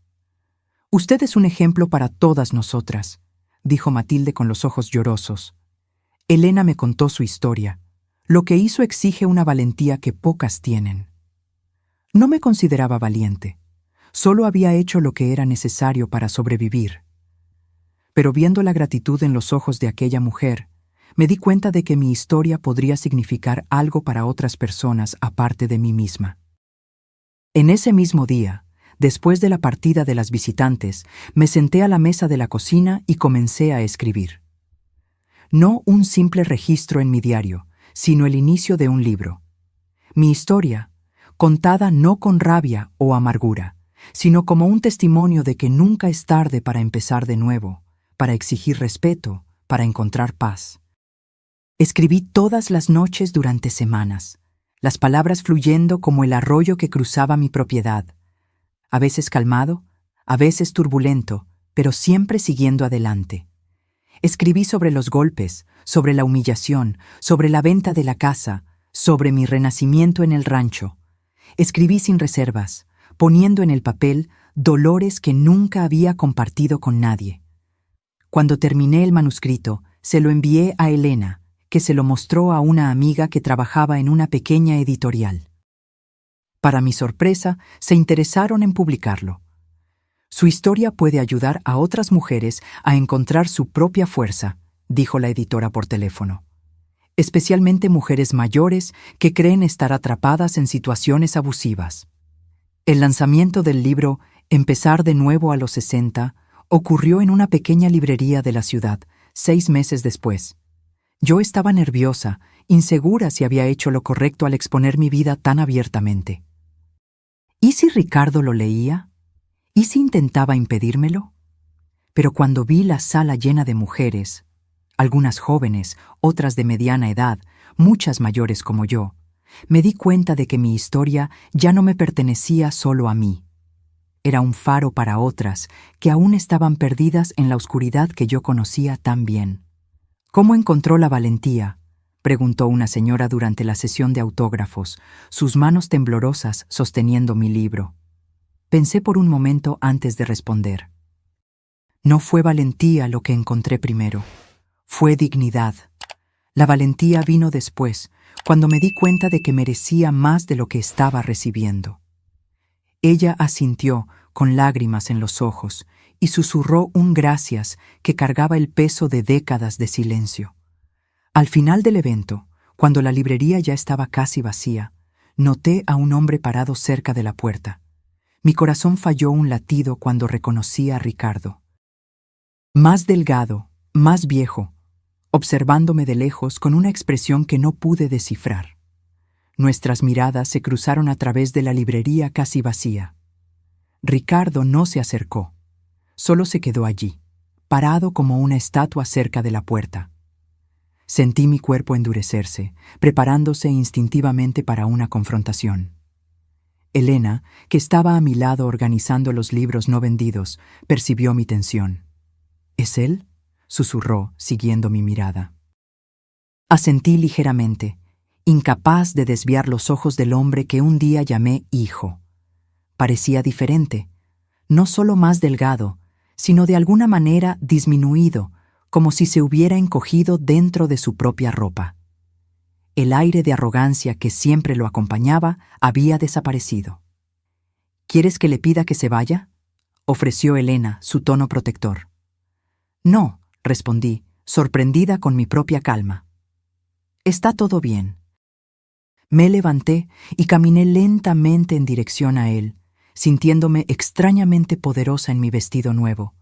[SPEAKER 1] Usted es un ejemplo para todas nosotras, dijo Matilde con los ojos llorosos. Elena me contó su historia. Lo que hizo exige una valentía que pocas tienen. No me consideraba valiente. Solo había hecho lo que era necesario para sobrevivir. Pero viendo la gratitud en los ojos de aquella mujer, me di cuenta de que mi historia podría significar algo para otras personas aparte de mí misma. En ese mismo día, Después de la partida de las visitantes, me senté a la mesa de la cocina y comencé a escribir. No un simple registro en mi diario, sino el inicio de un libro. Mi historia, contada no con rabia o amargura, sino como un testimonio de que nunca es tarde para empezar de nuevo, para exigir respeto, para encontrar paz. Escribí todas las noches durante semanas, las palabras fluyendo como el arroyo que cruzaba mi propiedad, a veces calmado, a veces turbulento, pero siempre siguiendo adelante. Escribí sobre los golpes, sobre la humillación, sobre la venta de la casa, sobre mi renacimiento en el rancho. Escribí sin reservas, poniendo en el papel dolores que nunca había compartido con nadie. Cuando terminé el manuscrito, se lo envié a Elena, que se lo mostró a una amiga que trabajaba en una pequeña editorial. Para mi sorpresa, se interesaron en publicarlo. Su historia puede ayudar a otras mujeres a encontrar su propia fuerza, dijo la editora por teléfono. Especialmente mujeres mayores que creen estar atrapadas en situaciones abusivas. El lanzamiento del libro Empezar de nuevo a los 60 ocurrió en una pequeña librería de la ciudad, 6 meses después. Yo estaba nerviosa, insegura si había hecho lo correcto al exponer mi vida tan abiertamente. ¿Y si Ricardo lo leía? ¿Y si intentaba impedírmelo? Pero cuando vi la sala llena de mujeres, algunas jóvenes, otras de mediana edad, muchas mayores como yo, me di cuenta de que mi historia ya no me pertenecía solo a mí. Era un faro para otras que aún estaban perdidas en la oscuridad que yo conocía tan bien. ¿Cómo encontró la valentía?, preguntó una señora durante la sesión de autógrafos, sus manos temblorosas sosteniendo mi libro. Pensé por un momento antes de responder. No fue valentía lo que encontré primero, fue dignidad. La valentía vino después, cuando me di cuenta de que merecía más de lo que estaba recibiendo. Ella asintió, con lágrimas en los ojos, y susurró un gracias que cargaba el peso de décadas de silencio. Al final del evento, cuando la librería ya estaba casi vacía, noté a un hombre parado cerca de la puerta. Mi corazón falló un latido cuando reconocí a Ricardo. Más delgado, más viejo, observándome de lejos con una expresión que no pude descifrar. Nuestras miradas se cruzaron a través de la librería casi vacía. Ricardo no se acercó, solo se quedó allí, parado como una estatua cerca de la puerta. Sentí mi cuerpo endurecerse, preparándose instintivamente para una confrontación. Elena, que estaba a mi lado organizando los libros no vendidos, percibió mi tensión. ¿Es él?, susurró, siguiendo mi mirada. Asentí ligeramente, incapaz de desviar los ojos del hombre que un día llamé hijo. Parecía diferente, no solo más delgado, sino de alguna manera disminuido, como si se hubiera encogido dentro de su propia ropa. El aire de arrogancia que siempre lo acompañaba había desaparecido. ¿Quieres que le pida que se vaya?, ofreció Elena, su tono protector. No, respondí, sorprendida con mi propia calma. Está todo bien. Me levanté y caminé lentamente en dirección a él, sintiéndome extrañamente poderosa en mi vestido nuevo,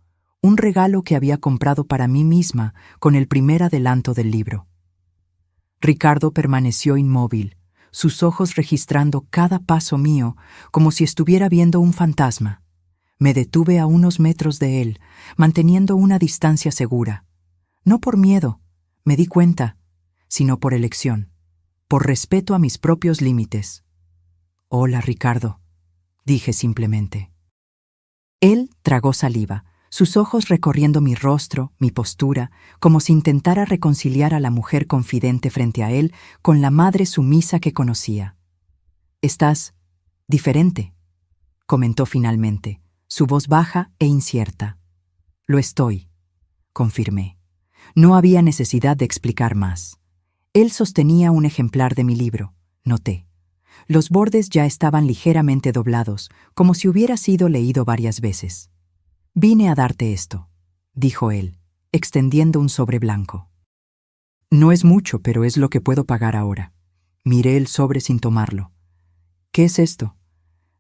[SPEAKER 1] un regalo que había comprado para mí misma con el primer adelanto del libro. Ricardo permaneció inmóvil, sus ojos registrando cada paso mío como si estuviera viendo un fantasma. Me detuve a unos metros de él, manteniendo una distancia segura. No por miedo, me di cuenta, sino por elección, por respeto a mis propios límites. «Hola, Ricardo», dije simplemente. Él tragó saliva, sus ojos recorriendo mi rostro, mi postura, como si intentara reconciliar a la mujer confidente frente a él con la madre sumisa que conocía. «Estás diferente», comentó finalmente, su voz baja e incierta. «Lo estoy», confirmé. No había necesidad de explicar más. Él sostenía un ejemplar de mi libro, noté. Los bordes ya estaban ligeramente doblados, como si hubiera sido leído varias veces. «Vine a darte esto», dijo él, extendiendo un sobre blanco. «No es mucho, pero es lo que puedo pagar ahora». Miré el sobre sin tomarlo. «¿Qué es esto?»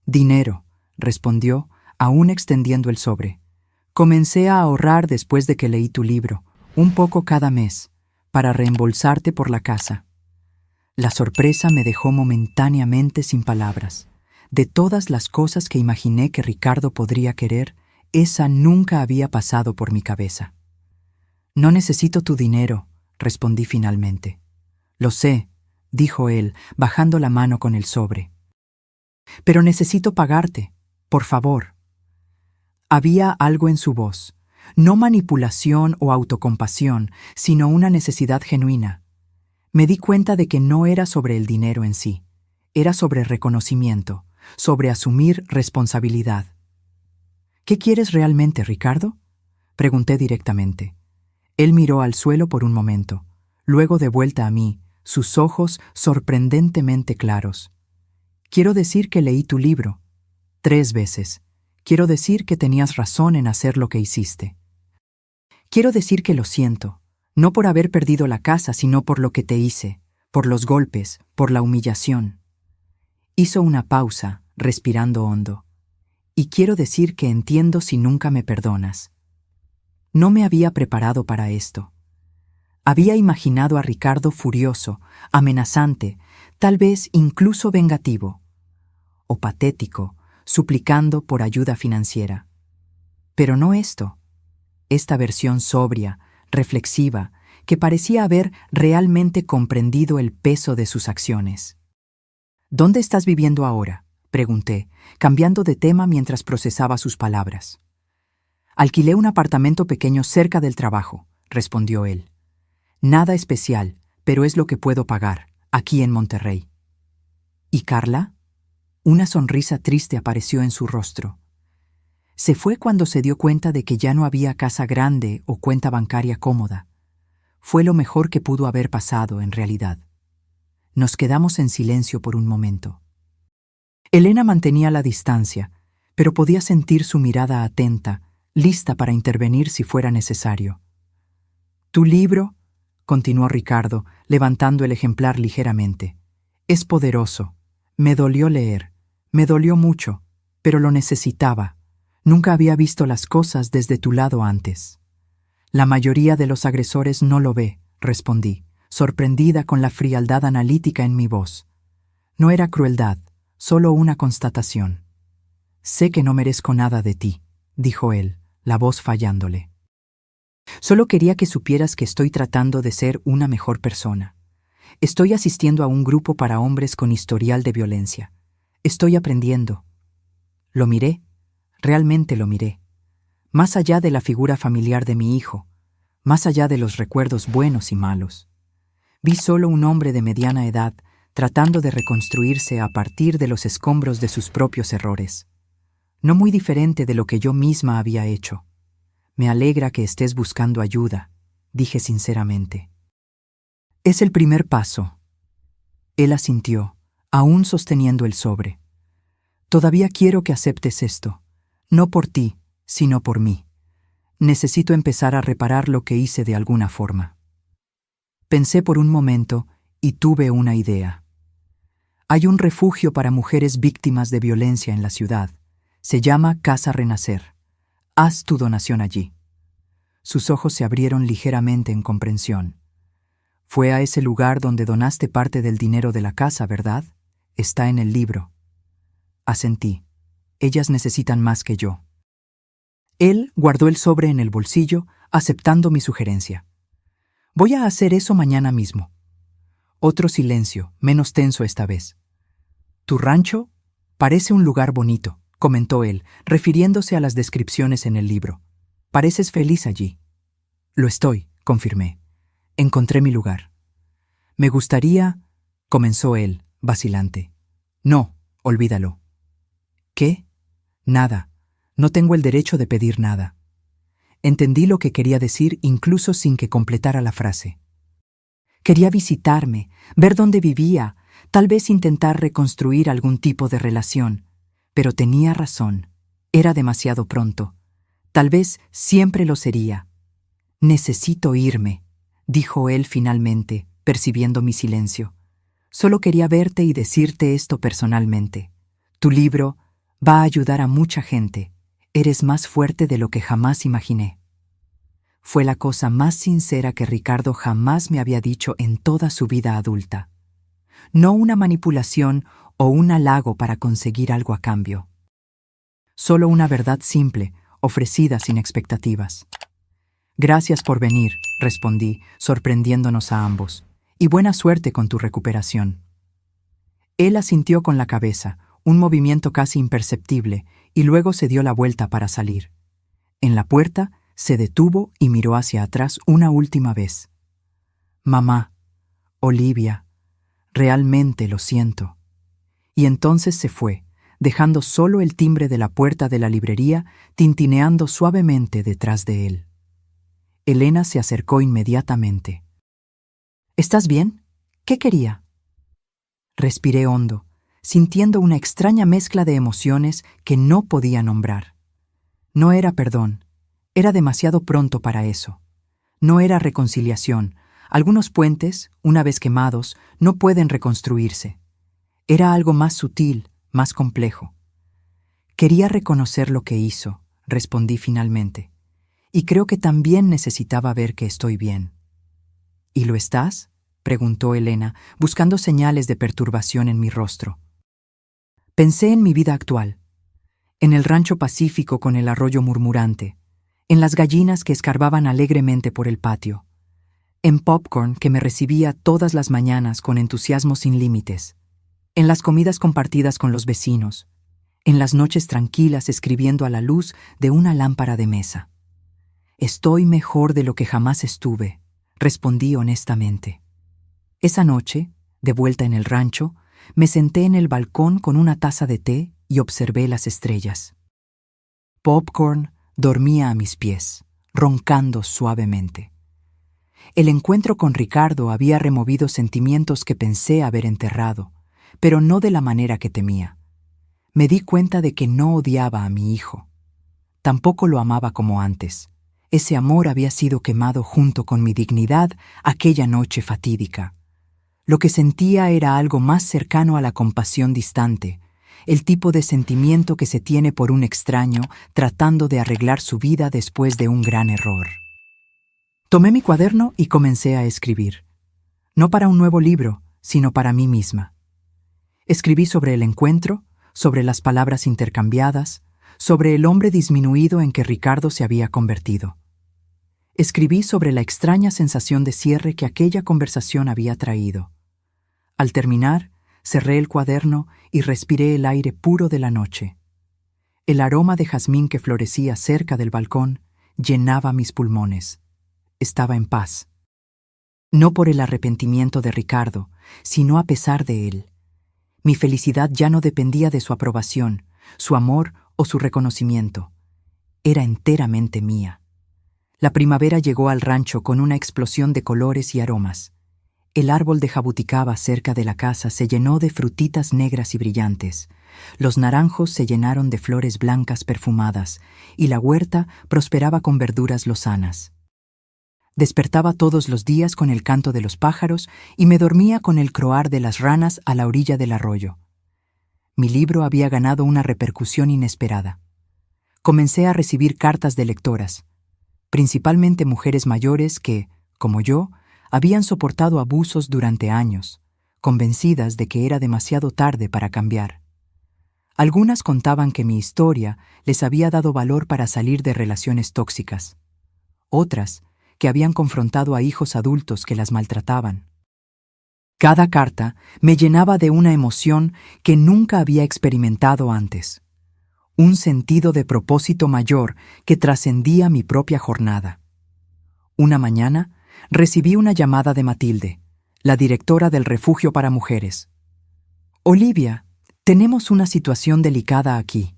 [SPEAKER 1] «Dinero», respondió, aún extendiendo el sobre. Comencé a ahorrar después de que leí tu libro, un poco cada mes, para reembolsarte por la casa. La sorpresa me dejó momentáneamente sin palabras. De todas las cosas que imaginé que Ricardo podría querer, esa nunca había pasado por mi cabeza. No necesito tu dinero, respondí finalmente. Lo sé, dijo él, bajando la mano con el sobre. Pero necesito pagarte, por favor. Había algo en su voz, no manipulación o autocompasión, sino una necesidad genuina. Me di cuenta de que no era sobre el dinero en sí, era sobre reconocimiento, sobre asumir responsabilidad. ¿Qué quieres realmente, Ricardo?, pregunté directamente. Él miró al suelo por un momento, luego de vuelta a mí, sus ojos sorprendentemente claros. Quiero decir que leí tu libro 3 veces. Quiero decir que tenías razón en hacer lo que hiciste. Quiero decir que lo siento, no por haber perdido la casa, sino por lo que te hice, por los golpes, por la humillación. Hizo una pausa, respirando hondo. Y quiero decir que entiendo si nunca me perdonas. No me había preparado para esto. Había imaginado a Ricardo furioso, amenazante, tal vez incluso vengativo, o patético, suplicando por ayuda financiera. Pero no esto. Esta versión sobria, reflexiva, que parecía haber realmente comprendido el peso de sus acciones. ¿Dónde estás viviendo ahora?, pregunté, cambiando de tema mientras procesaba sus palabras. Alquilé un apartamento pequeño cerca del trabajo, respondió él. Nada especial, pero es lo que puedo pagar, aquí en Monterrey. ¿Y Carla? Una sonrisa triste apareció en su rostro. Se fue cuando se dio cuenta de que ya no había casa grande o cuenta bancaria cómoda. Fue lo mejor que pudo haber pasado, en realidad. Nos quedamos en silencio por un momento. Elena mantenía la distancia, pero podía sentir su mirada atenta, lista para intervenir si fuera necesario. «Tu libro», continuó Ricardo, levantando el ejemplar ligeramente, «es poderoso. Me dolió leer. Me dolió mucho, pero lo necesitaba. Nunca había visto las cosas desde tu lado antes». «La mayoría de los agresores no lo ve», respondí, sorprendida con la frialdad analítica en mi voz. No era crueldad, solo una constatación. «Sé que no merezco nada de ti», dijo él, la voz fallándole. «Solo quería que supieras que estoy tratando de ser una mejor persona. Estoy asistiendo a un grupo para hombres con historial de violencia. Estoy aprendiendo». Lo miré, realmente lo miré. Más allá de la figura familiar de mi hijo, más allá de los recuerdos buenos y malos. Vi solo un hombre de mediana edad tratando de reconstruirse a partir de los escombros de sus propios errores. No muy diferente de lo que yo misma había hecho. «Me alegra que estés buscando ayuda», dije sinceramente. «Es el primer paso». Él asintió, aún sosteniendo el sobre. «Todavía quiero que aceptes esto, no por ti, sino por mí. Necesito empezar a reparar lo que hice de alguna forma». Pensé por un momento y tuve una idea. Hay un refugio para mujeres víctimas de violencia en la ciudad. Se llama Casa Renacer. Haz tu donación allí. Sus ojos se abrieron ligeramente en comprensión. «Fue a ese lugar donde donaste parte del dinero de la casa, ¿verdad? Está en el libro». Asentí. Ellas necesitan más que yo. Él guardó el sobre en el bolsillo, aceptando mi sugerencia. «Voy a hacer eso mañana mismo». Otro silencio, menos tenso esta vez. «Tu rancho parece un lugar bonito», comentó él, refiriéndose a las descripciones en el libro. «Pareces feliz allí». «Lo estoy», confirmé. «Encontré mi lugar». «Me gustaría», comenzó él, vacilante. «No, olvídalo». «¿Qué?» «Nada. No tengo el derecho de pedir nada». Entendí lo que quería decir incluso sin que completara la frase. Quería visitarme, ver dónde vivía, tal vez intentar reconstruir algún tipo de relación. Pero tenía razón. Era demasiado pronto. Tal vez siempre lo sería. «Necesito irme», dijo él finalmente, percibiendo mi silencio. «Solo quería verte y decirte esto personalmente. Tu libro Va a ayudar a mucha gente. Eres más fuerte de lo que jamás imaginé. Fue la cosa más sincera que Ricardo jamás me había dicho en toda su vida adulta. No una manipulación o un halago para conseguir algo a cambio. Solo una verdad simple, ofrecida sin expectativas. Gracias por venir, respondí, sorprendiéndonos a ambos, y buena suerte con tu recuperación. Él asintió con la cabeza, un movimiento casi imperceptible, y luego se dio la vuelta para salir. En la puerta, se detuvo y miró hacia atrás una última vez. Mamá, Olivia, realmente lo siento. Y entonces se fue, dejando solo el timbre de la puerta de la librería tintineando suavemente detrás de él. Elena se acercó inmediatamente. ¿Estás bien? ¿Qué quería? Respiré hondo, sintiendo una extraña mezcla de emociones que no podía nombrar. No era perdón, era demasiado pronto para eso. No era reconciliación. Algunos puentes, una vez quemados, no pueden reconstruirse. Era algo más sutil, más complejo. Quería reconocer lo que hizo, respondí finalmente. Y creo que también necesitaba ver que estoy bien. ¿Y lo estás?, preguntó Elena, buscando señales de perturbación en mi rostro. Pensé en mi vida actual, en el rancho pacífico con el arroyo murmurante, en las gallinas que escarbaban alegremente por el patio, en Popcorn que me recibía todas las mañanas con entusiasmo sin límites, en las comidas compartidas con los vecinos, en las noches tranquilas escribiendo a la luz de una lámpara de mesa. Estoy mejor de lo que jamás estuve, respondí honestamente. Esa noche, de vuelta en el rancho, me senté en el balcón con una taza de té y observé las estrellas. Popcorn dormía a mis pies, roncando suavemente. El encuentro con Ricardo había removido sentimientos que pensé haber enterrado, pero no de la manera que temía. Me di cuenta de que no odiaba a mi hijo. Tampoco lo amaba como antes. Ese amor había sido quemado junto con mi dignidad aquella noche fatídica. Lo que sentía era algo más cercano a la compasión distante, el tipo de sentimiento que se tiene por un extraño tratando de arreglar su vida después de un gran error. Tomé mi cuaderno y comencé a escribir. No para un nuevo libro, sino para mí misma. Escribí sobre el encuentro, sobre las palabras intercambiadas, sobre el hombre disminuido en que Ricardo se había convertido. Escribí sobre la extraña sensación de cierre que aquella conversación había traído. Al terminar, cerré el cuaderno y respiré el aire puro de la noche. El aroma de jazmín que florecía cerca del balcón llenaba mis pulmones. Estaba en paz. No por el arrepentimiento de Ricardo, sino a pesar de él. Mi felicidad ya no dependía de su aprobación, su amor o su reconocimiento. Era enteramente mía. La primavera llegó al rancho con una explosión de colores y aromas. El árbol de jabuticaba cerca de la casa se llenó de frutitas negras y brillantes. Los naranjos se llenaron de flores blancas perfumadas, y la huerta prosperaba con verduras lozanas. Despertaba todos los días con el canto de los pájaros y me dormía con el croar de las ranas a la orilla del arroyo. Mi libro había ganado una repercusión inesperada. Comencé a recibir cartas de lectoras, principalmente mujeres mayores que, como yo, habían soportado abusos durante años, convencidas de que era demasiado tarde para cambiar. Algunas contaban que mi historia les había dado valor para salir de relaciones tóxicas. Otras, que habían confrontado a hijos adultos que las maltrataban. Cada carta me llenaba de una emoción que nunca había experimentado antes. Un sentido de propósito mayor que trascendía mi propia jornada. Una mañana, recibí una llamada de Matilde, la directora del refugio para mujeres. Olivia, tenemos una situación delicada aquí.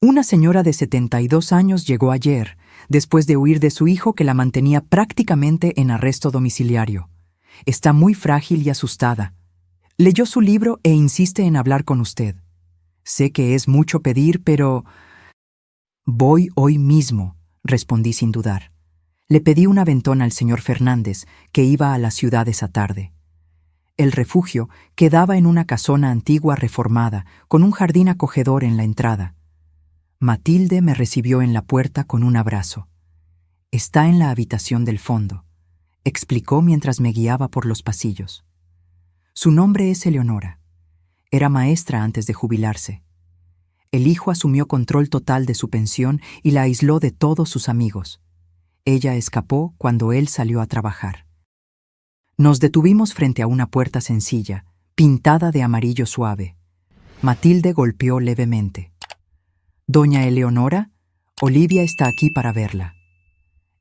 [SPEAKER 1] Una señora de 72 años llegó ayer, después de huir de su hijo que la mantenía prácticamente en arresto domiciliario. Está muy frágil y asustada. Leyó su libro e insiste en hablar con usted. Sé que es mucho pedir, pero... Voy hoy mismo, respondí sin dudar. Le pedí un aventón al señor Fernández, que iba a la ciudad esa tarde. El refugio quedaba en una casona antigua reformada, con un jardín acogedor en la entrada. Matilde me recibió en la puerta con un abrazo. «Está en la habitación del fondo», explicó mientras me guiaba por los pasillos. Su nombre es Eleonora. Era maestra antes de jubilarse. El hijo asumió control total de su pensión y la aisló de todos sus amigos. Ella escapó cuando él salió a trabajar. Nos detuvimos frente a una puerta sencilla, pintada de amarillo suave. Matilde golpeó levemente. «Doña Eleonora, Olivia está aquí para verla».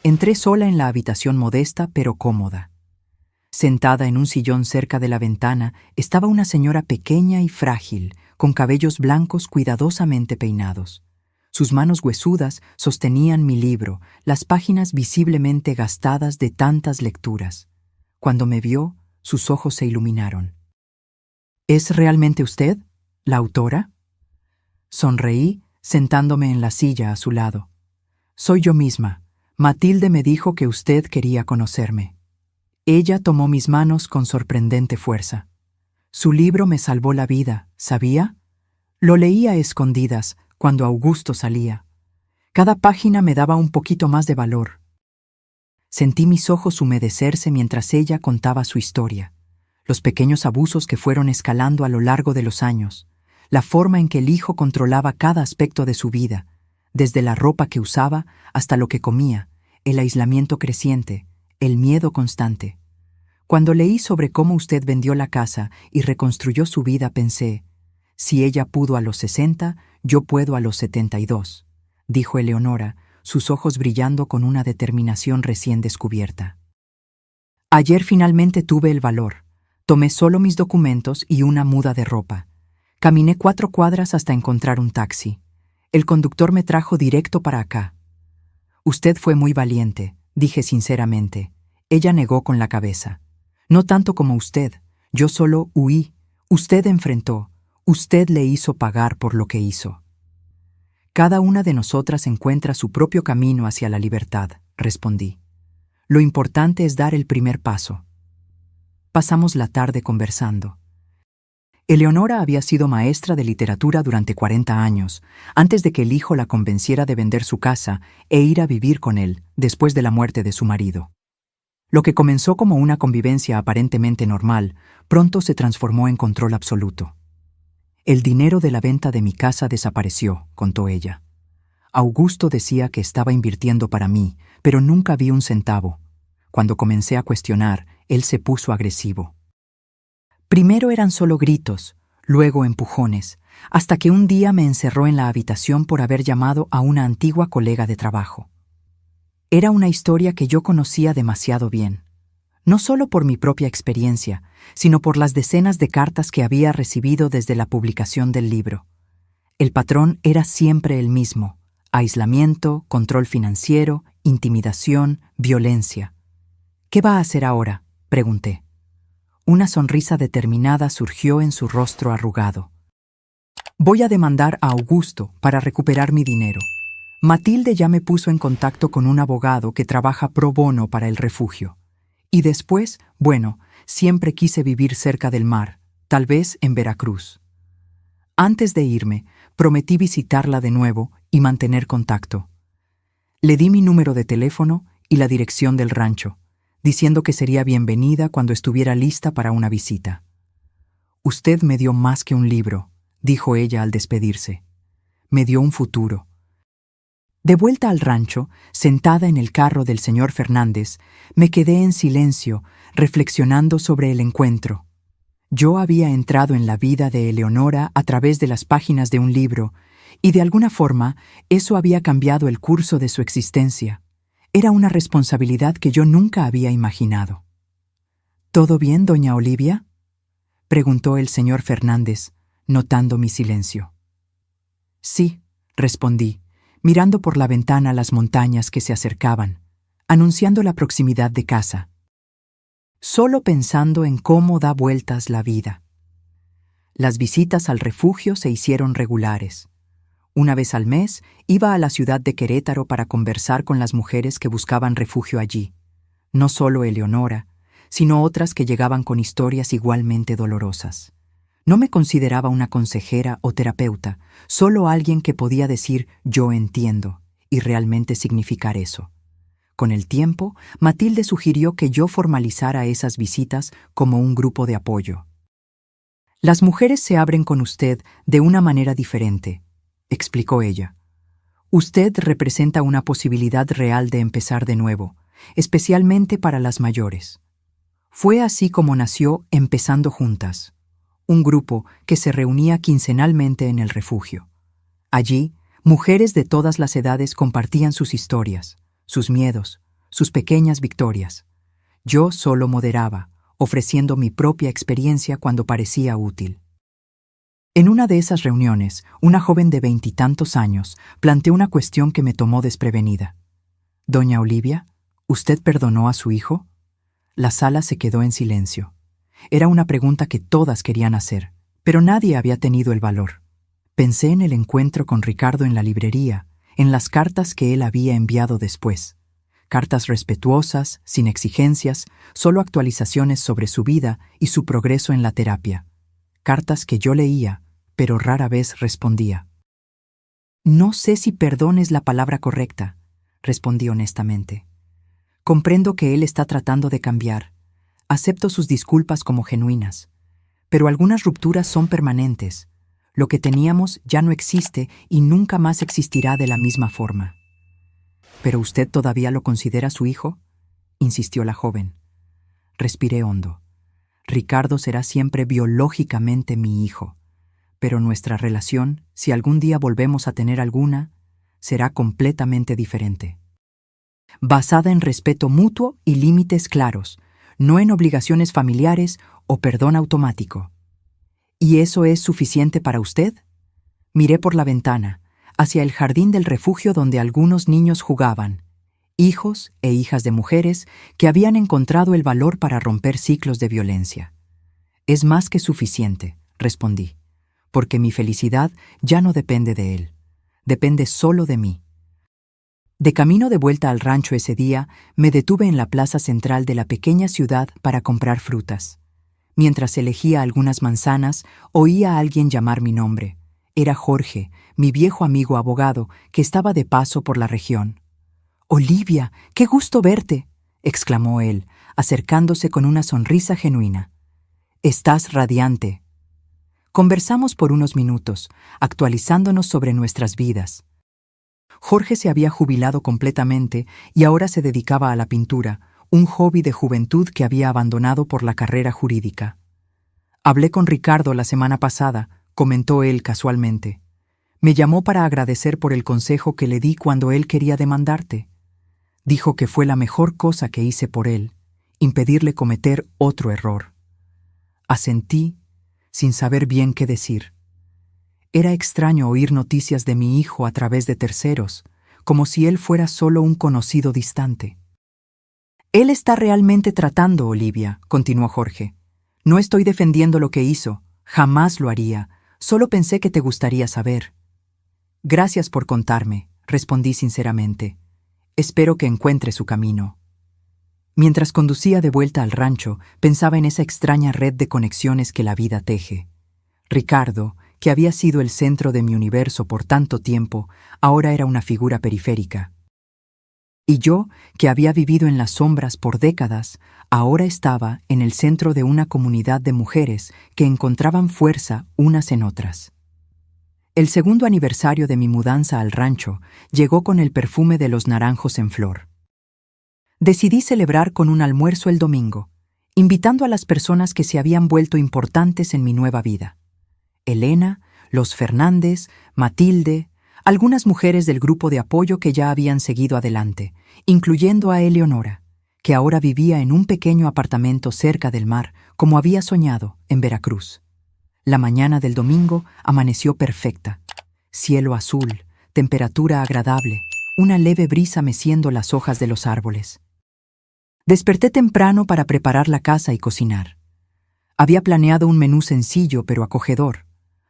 [SPEAKER 1] Entré sola en la habitación modesta pero cómoda. Sentada en un sillón cerca de la ventana estaba una señora pequeña y frágil, con cabellos blancos cuidadosamente peinados. Sus manos huesudas sostenían mi libro, las páginas visiblemente gastadas de tantas lecturas. Cuando me vio, sus ojos se iluminaron. «¿Es realmente usted, la autora?». Sonreí, sentándome en la silla a su lado. «Soy yo misma. Matilde me dijo que usted quería conocerme». Ella tomó mis manos con sorprendente fuerza. «Su libro me salvó la vida, ¿sabía? Lo leía a escondidas cuando Augusto salía. Cada página me daba un poquito más de valor». Sentí mis ojos humedecerse mientras ella contaba su historia, los pequeños abusos que fueron escalando a lo largo de los años, la forma en que el hijo controlaba cada aspecto de su vida, desde la ropa que usaba hasta lo que comía, el aislamiento creciente, el miedo constante. Cuando leí sobre cómo usted vendió la casa y reconstruyó su vida, pensé, si ella pudo a los 60, yo puedo a los 72, dijo Eleonora, sus ojos brillando con una determinación recién descubierta. Ayer finalmente tuve el valor. Tomé solo mis documentos y una muda de ropa. Caminé 4 cuadras hasta encontrar un taxi. El conductor me trajo directo para acá. «Usted fue muy valiente», dije sinceramente. Ella negó con la cabeza. «No tanto como usted. Yo solo huí. Usted enfrentó. Usted le hizo pagar por lo que hizo». «Cada una de nosotras encuentra su propio camino hacia la libertad», respondí. «Lo importante es dar el primer paso». Pasamos la tarde conversando. Eleonora había sido maestra de literatura durante 40 años, antes de que el hijo la convenciera de vender su casa e ir a vivir con él después de la muerte de su marido. Lo que comenzó como una convivencia aparentemente normal, pronto se transformó en control absoluto. «El dinero de la venta de mi casa desapareció», contó ella. «Augusto decía que estaba invirtiendo para mí, pero nunca vi un centavo. Cuando comencé a cuestionar, él se puso agresivo. Primero eran solo gritos, luego empujones, hasta que un día me encerró en la habitación por haber llamado a una antigua colega de trabajo. Era una historia que yo conocía demasiado bien, no solo por mi propia experiencia, sino por las decenas de cartas que había recibido desde la publicación del libro. El patrón era siempre el mismo: aislamiento, control financiero, intimidación, violencia. «¿Qué va a hacer ahora?», pregunté. Una sonrisa determinada surgió en su rostro arrugado. «Voy a demandar a Augusto para recuperar mi dinero. Matilde ya me puso en contacto con un abogado que trabaja pro bono para el refugio. Y después, bueno, siempre quise vivir cerca del mar, tal vez en Veracruz. Antes de irme, prometí visitarla de nuevo y mantener contacto. Le di mi número de teléfono y la dirección del rancho, diciendo que sería bienvenida cuando estuviera lista para una visita. «Usted me dio más que un libro», dijo ella al despedirse. «Me dio un futuro». De vuelta al rancho, sentada en el carro del señor Fernández, me quedé en silencio, reflexionando sobre el encuentro. Yo había entrado en la vida de Eleonora a través de las páginas de un libro, y de alguna forma eso había cambiado el curso de su existencia. Era una responsabilidad que yo nunca había imaginado. «¿Todo bien, doña Olivia?», preguntó el señor Fernández, notando mi silencio. «Sí», respondí, mirando por la ventana las montañas que se acercaban, anunciando la proximidad de casa. Solo pensando en cómo da vueltas la vida. Las visitas al refugio se hicieron regulares. Una vez al mes iba a la ciudad de Querétaro para conversar con las mujeres que buscaban refugio allí. No solo Eleonora, sino otras que llegaban con historias igualmente dolorosas. No me consideraba una consejera o terapeuta, solo alguien que podía decir «yo entiendo» y realmente significar eso. Con el tiempo, Matilde sugirió que yo formalizara esas visitas como un grupo de apoyo. «Las mujeres se abren con usted de una manera diferente», explicó ella. «Usted representa una posibilidad real de empezar de nuevo, especialmente para las mayores». Fue así como nació Empezando Juntas, un grupo que se reunía quincenalmente en el refugio. Allí, mujeres de todas las edades compartían sus historias, sus miedos, sus pequeñas victorias. Yo solo moderaba, ofreciendo mi propia experiencia cuando parecía útil. En una de esas reuniones, una joven de 20 y tantos años planteó una cuestión que me tomó desprevenida. «Doña Olivia, ¿usted perdonó a su hijo?» La sala se quedó en silencio. Era una pregunta que todas querían hacer, pero nadie había tenido el valor. Pensé en el encuentro con Ricardo en la librería, en las cartas que él había enviado después. Cartas respetuosas, sin exigencias, solo actualizaciones sobre su vida y su progreso en la terapia. Cartas que yo leía, pero rara vez respondía. «No sé si perdón es la palabra correcta», respondí honestamente. «Comprendo que él está tratando de cambiar. Acepto sus disculpas como genuinas. Pero algunas rupturas son permanentes. Lo que teníamos ya no existe y nunca más existirá de la misma forma». «¿Pero usted todavía lo considera su hijo?», insistió la joven. Respiré hondo. Ricardo será siempre biológicamente mi hijo, pero nuestra relación, si algún día volvemos a tener alguna, será completamente diferente. Basada en respeto mutuo y límites claros, no en obligaciones familiares o perdón automático. ¿Y eso es suficiente para usted? Miré por la ventana, hacia el jardín del refugio donde algunos niños jugaban, hijos e hijas de mujeres que habían encontrado el valor para romper ciclos de violencia. «Es más que suficiente», respondí, «porque mi felicidad ya no depende de él, depende solo de mí». De camino de vuelta al rancho ese día, me detuve en la plaza central de la pequeña ciudad para comprar frutas. Mientras elegía algunas manzanas, oí a alguien llamar mi nombre. Era Jorge, mi viejo amigo abogado, que estaba de paso por la región. «Olivia, qué gusto verte», exclamó él, acercándose con una sonrisa genuina. «Estás radiante». Conversamos por unos minutos, actualizándonos sobre nuestras vidas. Jorge se había jubilado completamente y ahora se dedicaba a la pintura, un hobby de juventud que había abandonado por la carrera jurídica. «Hablé con Ricardo la semana pasada», comentó él casualmente. «Me llamó para agradecer por el consejo que le di cuando él quería demandarte. Dijo que fue la mejor cosa que hice por él, impedirle cometer otro error». Asentí, sin saber bien qué decir. Era extraño oír noticias de mi hijo a través de terceros, como si él fuera solo un conocido distante. «Él está realmente tratando, Olivia», continuó Jorge. «No estoy defendiendo lo que hizo, jamás lo haría, solo pensé que te gustaría saber». «Gracias por contarme», respondí sinceramente. «Espero que encuentre su camino». Mientras conducía de vuelta al rancho, pensaba en esa extraña red de conexiones que la vida teje. Ricardo, que había sido el centro de mi universo por tanto tiempo, ahora era una figura periférica. Y yo, que había vivido en las sombras por décadas, ahora estaba en el centro de una comunidad de mujeres que encontraban fuerza unas en otras. El segundo aniversario de mi mudanza al rancho llegó con el perfume de los naranjos en flor. Decidí celebrar con un almuerzo el domingo, invitando a las personas que se habían vuelto importantes en mi nueva vida. Elena, los Fernández, Matilde, algunas mujeres del grupo de apoyo que ya habían seguido adelante, incluyendo a Eleonora, que ahora vivía en un pequeño apartamento cerca del mar, como había soñado, en Veracruz. La mañana del domingo amaneció perfecta. Cielo azul, temperatura agradable, una leve brisa meciendo las hojas de los árboles. Desperté temprano para preparar la casa y cocinar. Había planeado un menú sencillo pero acogedor.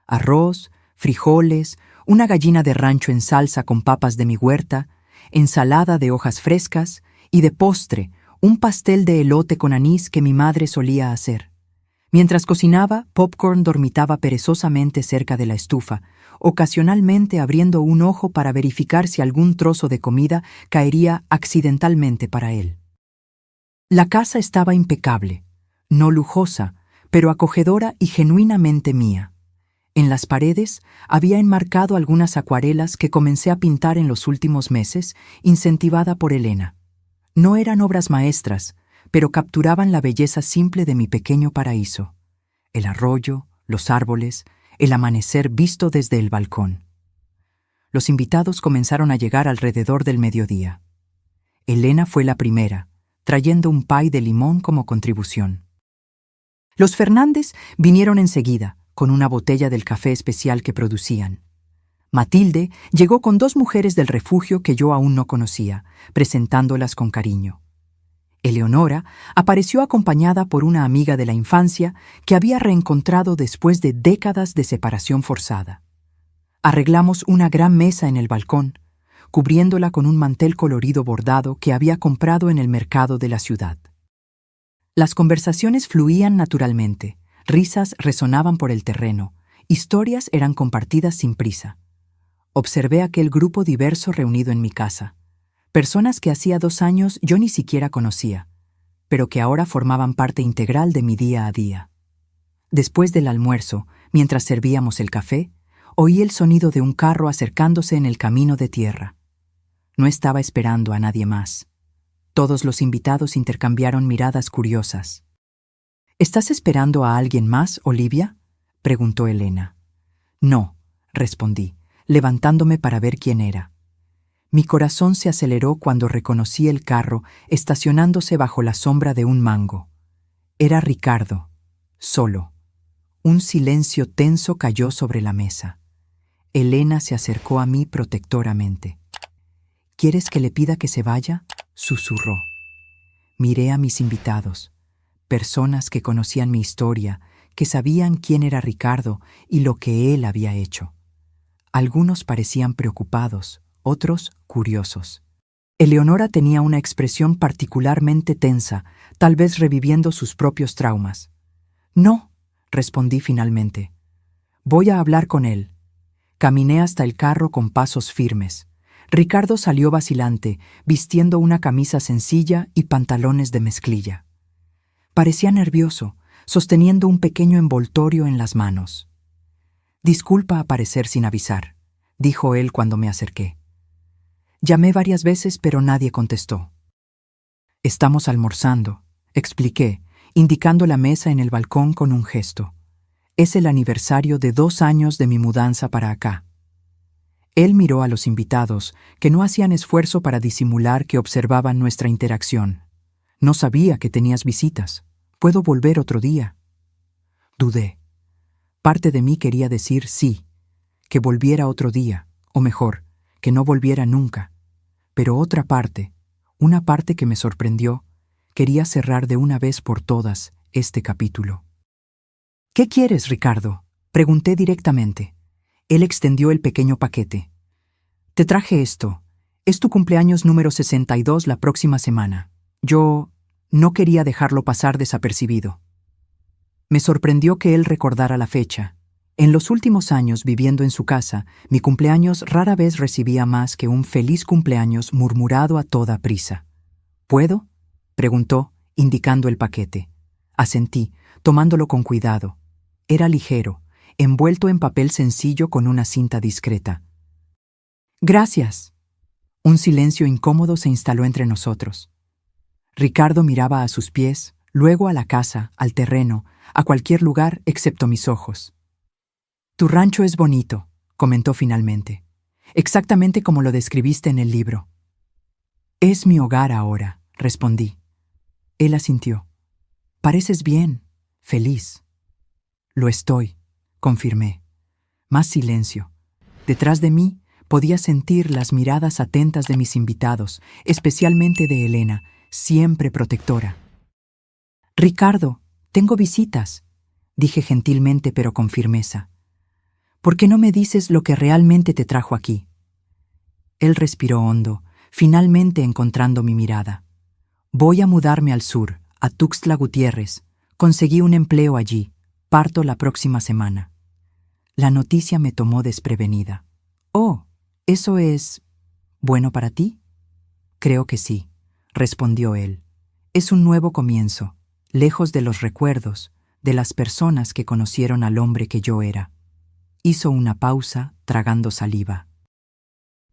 [SPEAKER 1] Arroz, frijoles, una gallina de rancho en salsa con papas de mi huerta, ensalada de hojas frescas y de postre, un pastel de elote con anís que mi madre solía hacer. Mientras cocinaba, Popcorn dormitaba perezosamente cerca de la estufa, ocasionalmente abriendo un ojo para verificar si algún trozo de comida caería accidentalmente para él. La casa estaba impecable, no lujosa, pero acogedora y genuinamente mía. En las paredes había enmarcado algunas acuarelas que comencé a pintar en los últimos meses, incentivada por Elena. No eran obras maestras, pero capturaban la belleza simple de mi pequeño paraíso. El arroyo, los árboles, el amanecer visto desde el balcón. Los invitados comenzaron a llegar alrededor del mediodía. Elena fue la primera, trayendo un pie de limón como contribución. Los Fernández vinieron enseguida, con una botella del café especial que producían. Matilde llegó con 2 mujeres del refugio que yo aún no conocía, presentándolas con cariño. Eleonora apareció acompañada por una amiga de la infancia que había reencontrado después de décadas de separación forzada. Arreglamos una gran mesa en el balcón, cubriéndola con un mantel colorido bordado que había comprado en el mercado de la ciudad. Las conversaciones fluían naturalmente, risas resonaban por el terreno, historias eran compartidas sin prisa. Observé aquel grupo diverso reunido en mi casa. Personas que hacía 2 años yo ni siquiera conocía, pero que ahora formaban parte integral de mi día a día. Después del almuerzo, mientras servíamos el café, oí el sonido de un carro acercándose en el camino de tierra. No estaba esperando a nadie más. Todos los invitados intercambiaron miradas curiosas. ¿Estás esperando a alguien más, Olivia?, preguntó Elena. No, respondí, levantándome para ver quién era. Mi corazón se aceleró cuando reconocí el carro estacionándose bajo la sombra de un mango. Era Ricardo, solo. Un silencio tenso cayó sobre la mesa. Elena se acercó a mí protectoramente. ¿Quieres que le pida que se vaya?, susurró. Miré a mis invitados, personas que conocían mi historia, que sabían quién era Ricardo y lo que él había hecho. Algunos parecían preocupados, otros curiosos. Eleonora tenía una expresión particularmente tensa, tal vez reviviendo sus propios traumas. No, respondí finalmente. Voy a hablar con él. Caminé hasta el carro con pasos firmes. Ricardo salió vacilante, vistiendo una camisa sencilla y pantalones de mezclilla. Parecía nervioso, sosteniendo un pequeño envoltorio en las manos. «Disculpa aparecer sin avisar», dijo él cuando me acerqué. Llamé varias veces, pero nadie contestó. «Estamos almorzando», expliqué, indicando la mesa en el balcón con un gesto. «Es el aniversario de 2 años de mi mudanza para acá». Él miró a los invitados, que no hacían esfuerzo para disimular que observaban nuestra interacción. «No sabía que tenías visitas. ¿Puedo volver otro día?» Dudé. Parte de mí quería decir sí, que volviera otro día, o mejor, que no volviera nunca. Pero otra parte, una parte que me sorprendió, quería cerrar de una vez por todas este capítulo. «¿Qué quieres, Ricardo?», pregunté directamente. Él extendió el pequeño paquete. «Te traje esto. Es tu cumpleaños número 62 la próxima semana. Yo no quería dejarlo pasar desapercibido». Me sorprendió que él recordara la fecha. En los últimos años viviendo en su casa, mi cumpleaños rara vez recibía más que un feliz cumpleaños murmurado a toda prisa. «¿Puedo?», preguntó, indicando el paquete. Asentí, tomándolo con cuidado. Era ligero, envuelto en papel sencillo con una cinta discreta. «Gracias». Un silencio incómodo se instaló entre nosotros. Ricardo miraba a sus pies, luego a la casa, al terreno, a cualquier lugar excepto mis ojos. «Tu rancho es bonito», comentó finalmente. «Exactamente como lo describiste en el libro». «Es mi hogar ahora», respondí. Él asintió. «Pareces bien, feliz». «Lo estoy», confirmé. Más silencio. Detrás de mí podía sentir las miradas atentas de mis invitados, especialmente de Elena, siempre protectora. «Ricardo, tengo visitas», dije gentilmente pero con firmeza. «¿Por qué no me dices lo que realmente te trajo aquí?» Él respiró hondo, finalmente encontrando mi mirada. Voy a mudarme al sur, a Tuxtla Gutiérrez. Conseguí un empleo allí. Parto la próxima semana. La noticia me tomó desprevenida. Oh, ¿eso es bueno para ti? Creo que sí, respondió él. Es un nuevo comienzo, lejos de los recuerdos, de las personas que conocieron al hombre que yo era. Hizo una pausa, tragando saliva.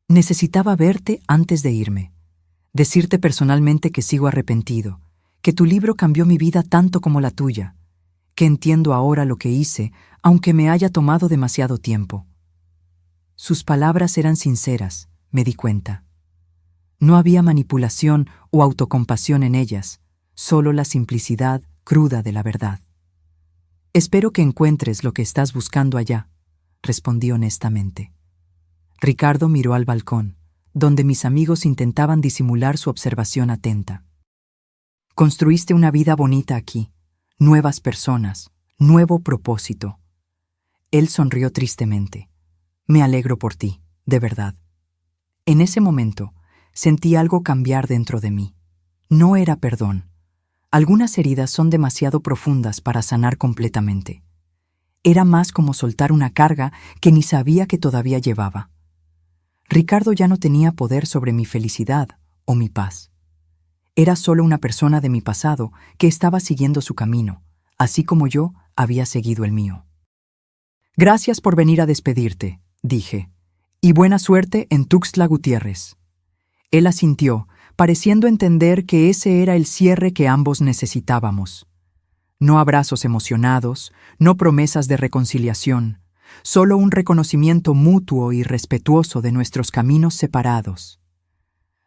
[SPEAKER 1] Necesitaba verte antes de irme. Decirte personalmente que sigo arrepentido, que tu libro cambió mi vida tanto como la tuya, que entiendo ahora lo que hice, aunque me haya tomado demasiado tiempo. Sus palabras eran sinceras, me di cuenta. No había manipulación o autocompasión en ellas, solo la simplicidad cruda de la verdad. Espero que encuentres lo que estás buscando allá, respondí honestamente. Ricardo miró al balcón, donde mis amigos intentaban disimular su observación atenta. Construiste una vida bonita aquí, nuevas personas, nuevo propósito. Él sonrió tristemente. Me alegro por ti, de verdad. En ese momento, sentí algo cambiar dentro de mí. No era perdón. Algunas heridas son demasiado profundas para sanar completamente. Era más como soltar una carga que ni sabía que todavía llevaba. Ricardo ya no tenía poder sobre mi felicidad o mi paz. Era solo una persona de mi pasado que estaba siguiendo su camino, así como yo había seguido el mío. Gracias por venir a despedirte, dije, y buena suerte en Tuxtla Gutiérrez. Él asintió, pareciendo entender que ese era el cierre que ambos necesitábamos. No abrazos emocionados, no promesas de reconciliación, solo un reconocimiento mutuo y respetuoso de nuestros caminos separados.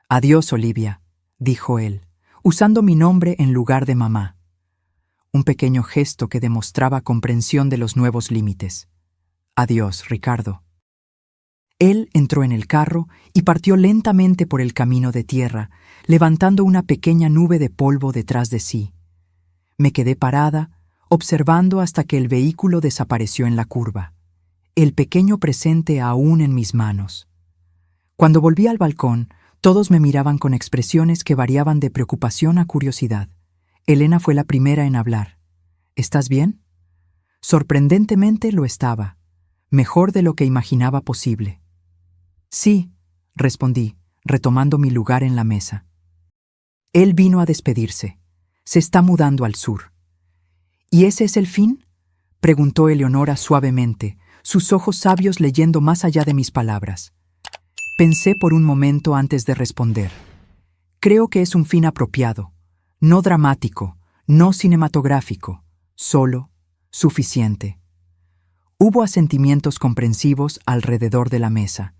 [SPEAKER 1] Adiós, Olivia, dijo él, usando mi nombre en lugar de mamá. Un pequeño gesto que demostraba comprensión de los nuevos límites. Adiós, Ricardo. Él entró en el carro y partió lentamente por el camino de tierra, levantando una pequeña nube de polvo detrás de sí. Me quedé parada, observando hasta que el vehículo desapareció en la curva, el pequeño presente aún en mis manos. Cuando volví al balcón, todos me miraban con expresiones que variaban de preocupación a curiosidad. Elena fue la primera en hablar. ¿Estás bien? Sorprendentemente lo estaba, mejor de lo que imaginaba posible. Sí, respondí, retomando mi lugar en la mesa. Él vino a despedirse. Se está mudando al sur. ¿Y ese es el fin? Preguntó Eleonora suavemente, sus ojos sabios leyendo más allá de mis palabras. Pensé por un momento antes de responder. Creo que es un fin apropiado, no dramático, no cinematográfico, solo, suficiente. Hubo asentimientos comprensivos alrededor de la mesa.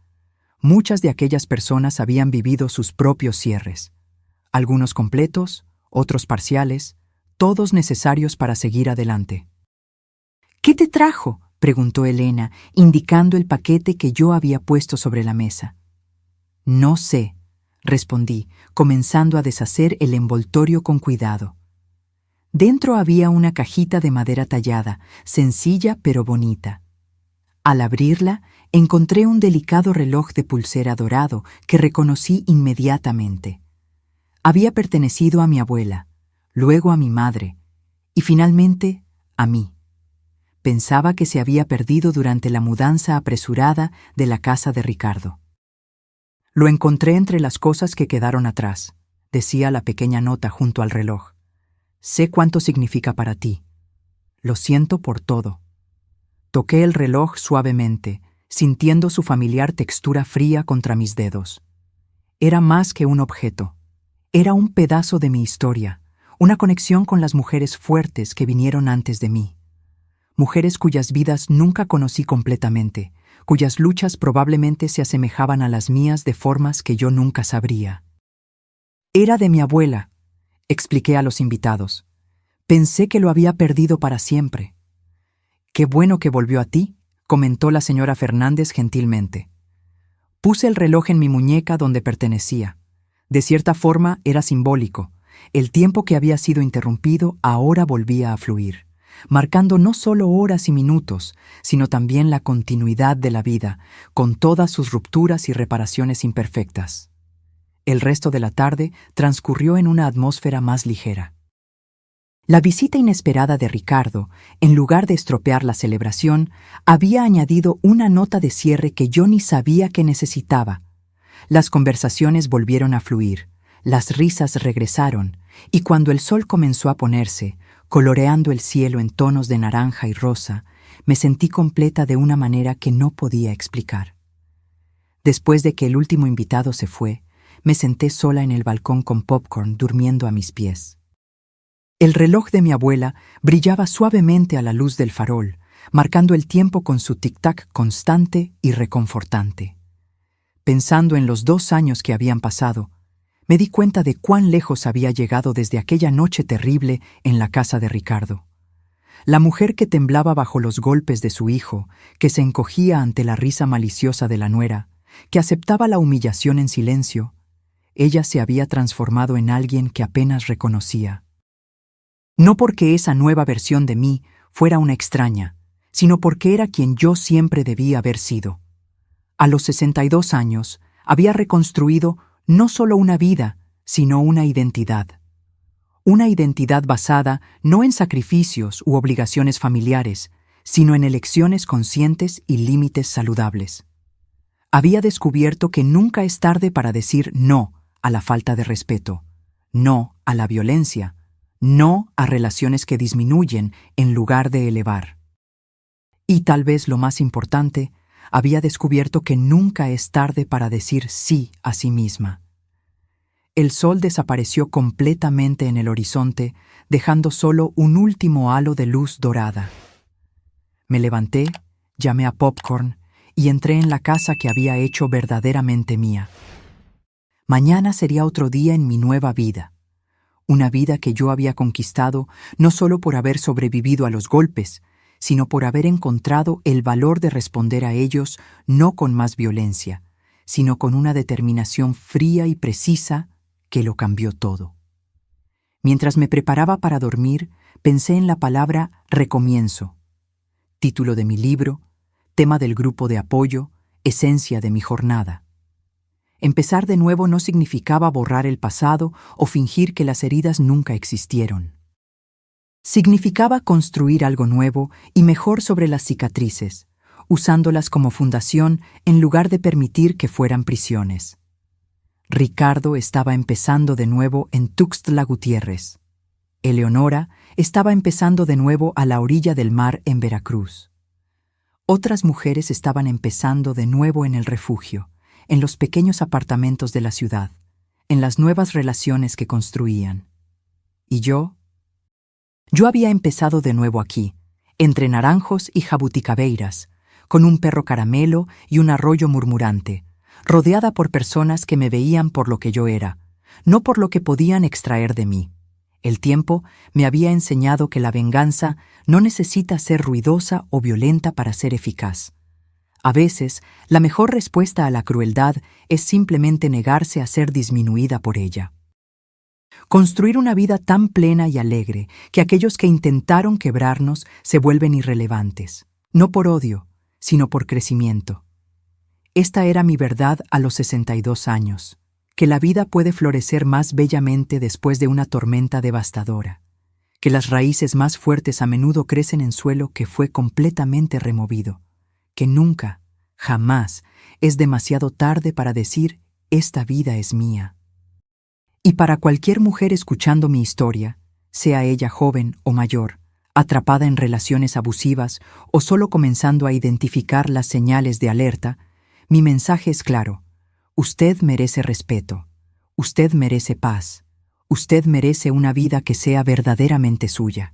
[SPEAKER 1] Muchas de aquellas personas habían vivido sus propios cierres. Algunos completos, otros parciales, todos necesarios para seguir adelante. ¿Qué te trajo?, preguntó Elena, indicando el paquete que yo había puesto sobre la mesa. No sé, respondí, comenzando a deshacer el envoltorio con cuidado. Dentro había una cajita de madera tallada, sencilla pero bonita. Al abrirla, encontré un delicado reloj de pulsera dorado que reconocí inmediatamente. Había pertenecido a mi abuela, luego a mi madre, y finalmente a mí. Pensaba que se había perdido durante la mudanza apresurada de la casa de Ricardo. Lo encontré entre las cosas que quedaron atrás, decía la pequeña nota junto al reloj. Sé cuánto significa para ti. Lo siento por todo. Toqué el reloj suavemente, sintiendo su familiar textura fría contra mis dedos. Era más que un objeto. Era un pedazo de mi historia, una conexión con las mujeres fuertes que vinieron antes de mí. Mujeres cuyas vidas nunca conocí completamente, cuyas luchas probablemente se asemejaban a las mías de formas que yo nunca sabría. Era de mi abuela, expliqué a los invitados. Pensé que lo había perdido para siempre. Qué bueno que volvió a ti, comentó la señora Fernández gentilmente. Puse el reloj en mi muñeca donde pertenecía. De cierta forma era simbólico. El tiempo que había sido interrumpido ahora volvía a fluir, marcando no solo horas y minutos, sino también la continuidad de la vida, con todas sus rupturas y reparaciones imperfectas. El resto de la tarde transcurrió en una atmósfera más ligera. La visita inesperada de Ricardo, en lugar de estropear la celebración, había añadido una nota de cierre que yo ni sabía que necesitaba. Las conversaciones volvieron a fluir, las risas regresaron, y cuando el sol comenzó a ponerse, coloreando el cielo en tonos de naranja y rosa, me sentí completa de una manera que no podía explicar. Después de que el último invitado se fue, me senté sola en el balcón con popcorn durmiendo a mis pies. El reloj de mi abuela brillaba suavemente a la luz del farol, marcando el tiempo con su tic-tac constante y reconfortante. Pensando en los 2 años que habían pasado, me di cuenta de cuán lejos había llegado desde aquella noche terrible en la casa de Ricardo. La mujer que temblaba bajo los golpes de su hijo, que se encogía ante la risa maliciosa de la nuera, que aceptaba la humillación en silencio, ella se había transformado en alguien que apenas reconocía. No porque esa nueva versión de mí fuera una extraña, sino porque era quien yo siempre debía haber sido. A los 62 años, había reconstruido no solo una vida, sino una identidad. Una identidad basada no en sacrificios u obligaciones familiares, sino en elecciones conscientes y límites saludables. Había descubierto que nunca es tarde para decir no a la falta de respeto, no a la violencia, no a relaciones que disminuyen en lugar de elevar. Y tal vez lo más importante, había descubierto que nunca es tarde para decir sí a sí misma. El sol desapareció completamente en el horizonte, dejando solo un último halo de luz dorada. Me levanté, llamé a Popcorn y entré en la casa que había hecho verdaderamente mía. Mañana sería otro día en mi nueva vida. Una vida que yo había conquistado no solo por haber sobrevivido a los golpes, sino por haber encontrado el valor de responder a ellos no con más violencia, sino con una determinación fría y precisa que lo cambió todo. Mientras me preparaba para dormir, pensé en la palabra recomienzo, título de mi libro, tema del grupo de apoyo, esencia de mi jornada. Empezar de nuevo no significaba borrar el pasado o fingir que las heridas nunca existieron. Significaba construir algo nuevo y mejor sobre las cicatrices, usándolas como fundación en lugar de permitir que fueran prisiones. Ricardo estaba empezando de nuevo en Tuxtla Gutiérrez. Eleonora estaba empezando de nuevo a la orilla del mar en Veracruz. Otras mujeres estaban empezando de nuevo en el refugio, en los pequeños apartamentos de la ciudad, en las nuevas relaciones que construían. ¿Y yo? Yo había empezado de nuevo aquí, entre naranjos y jabuticabeiras, con un perro caramelo y un arroyo murmurante, rodeada por personas que me veían por lo que yo era, no por lo que podían extraer de mí. El tiempo me había enseñado que la venganza no necesita ser ruidosa o violenta para ser eficaz. A veces, la mejor respuesta a la crueldad es simplemente negarse a ser disminuida por ella. Construir una vida tan plena y alegre que aquellos que intentaron quebrarnos se vuelven irrelevantes, no por odio, sino por crecimiento. Esta era mi verdad a los 62 años, que la vida puede florecer más bellamente después de una tormenta devastadora, que las raíces más fuertes a menudo crecen en suelo que fue completamente removido, que nunca, jamás, es demasiado tarde para decir, esta vida es mía. Y para cualquier mujer escuchando mi historia, sea ella joven o mayor, atrapada en relaciones abusivas o solo comenzando a identificar las señales de alerta, mi mensaje es claro: usted merece respeto, usted merece paz, usted merece una vida que sea verdaderamente suya.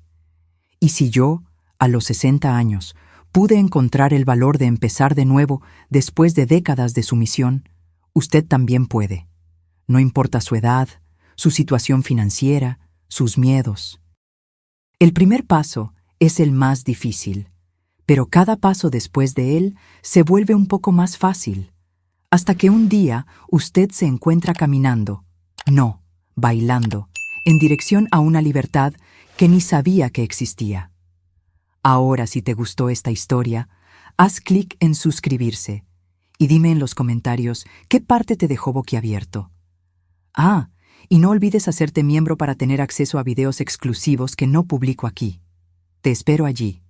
[SPEAKER 1] Y si yo, a los 60 años, pude encontrar el valor de empezar de nuevo después de décadas de sumisión, usted también puede. No importa su edad, su situación financiera, sus miedos. El primer paso es el más difícil, pero cada paso después de él se vuelve un poco más fácil, hasta que un día usted se encuentra caminando, no, bailando, en dirección a una libertad que ni sabía que existía. Ahora, si te gustó esta historia, haz clic en suscribirse y dime en los comentarios qué parte te dejó boquiabierto. Ah, y no olvides hacerte miembro para tener acceso a videos exclusivos que no publico aquí. Te espero allí.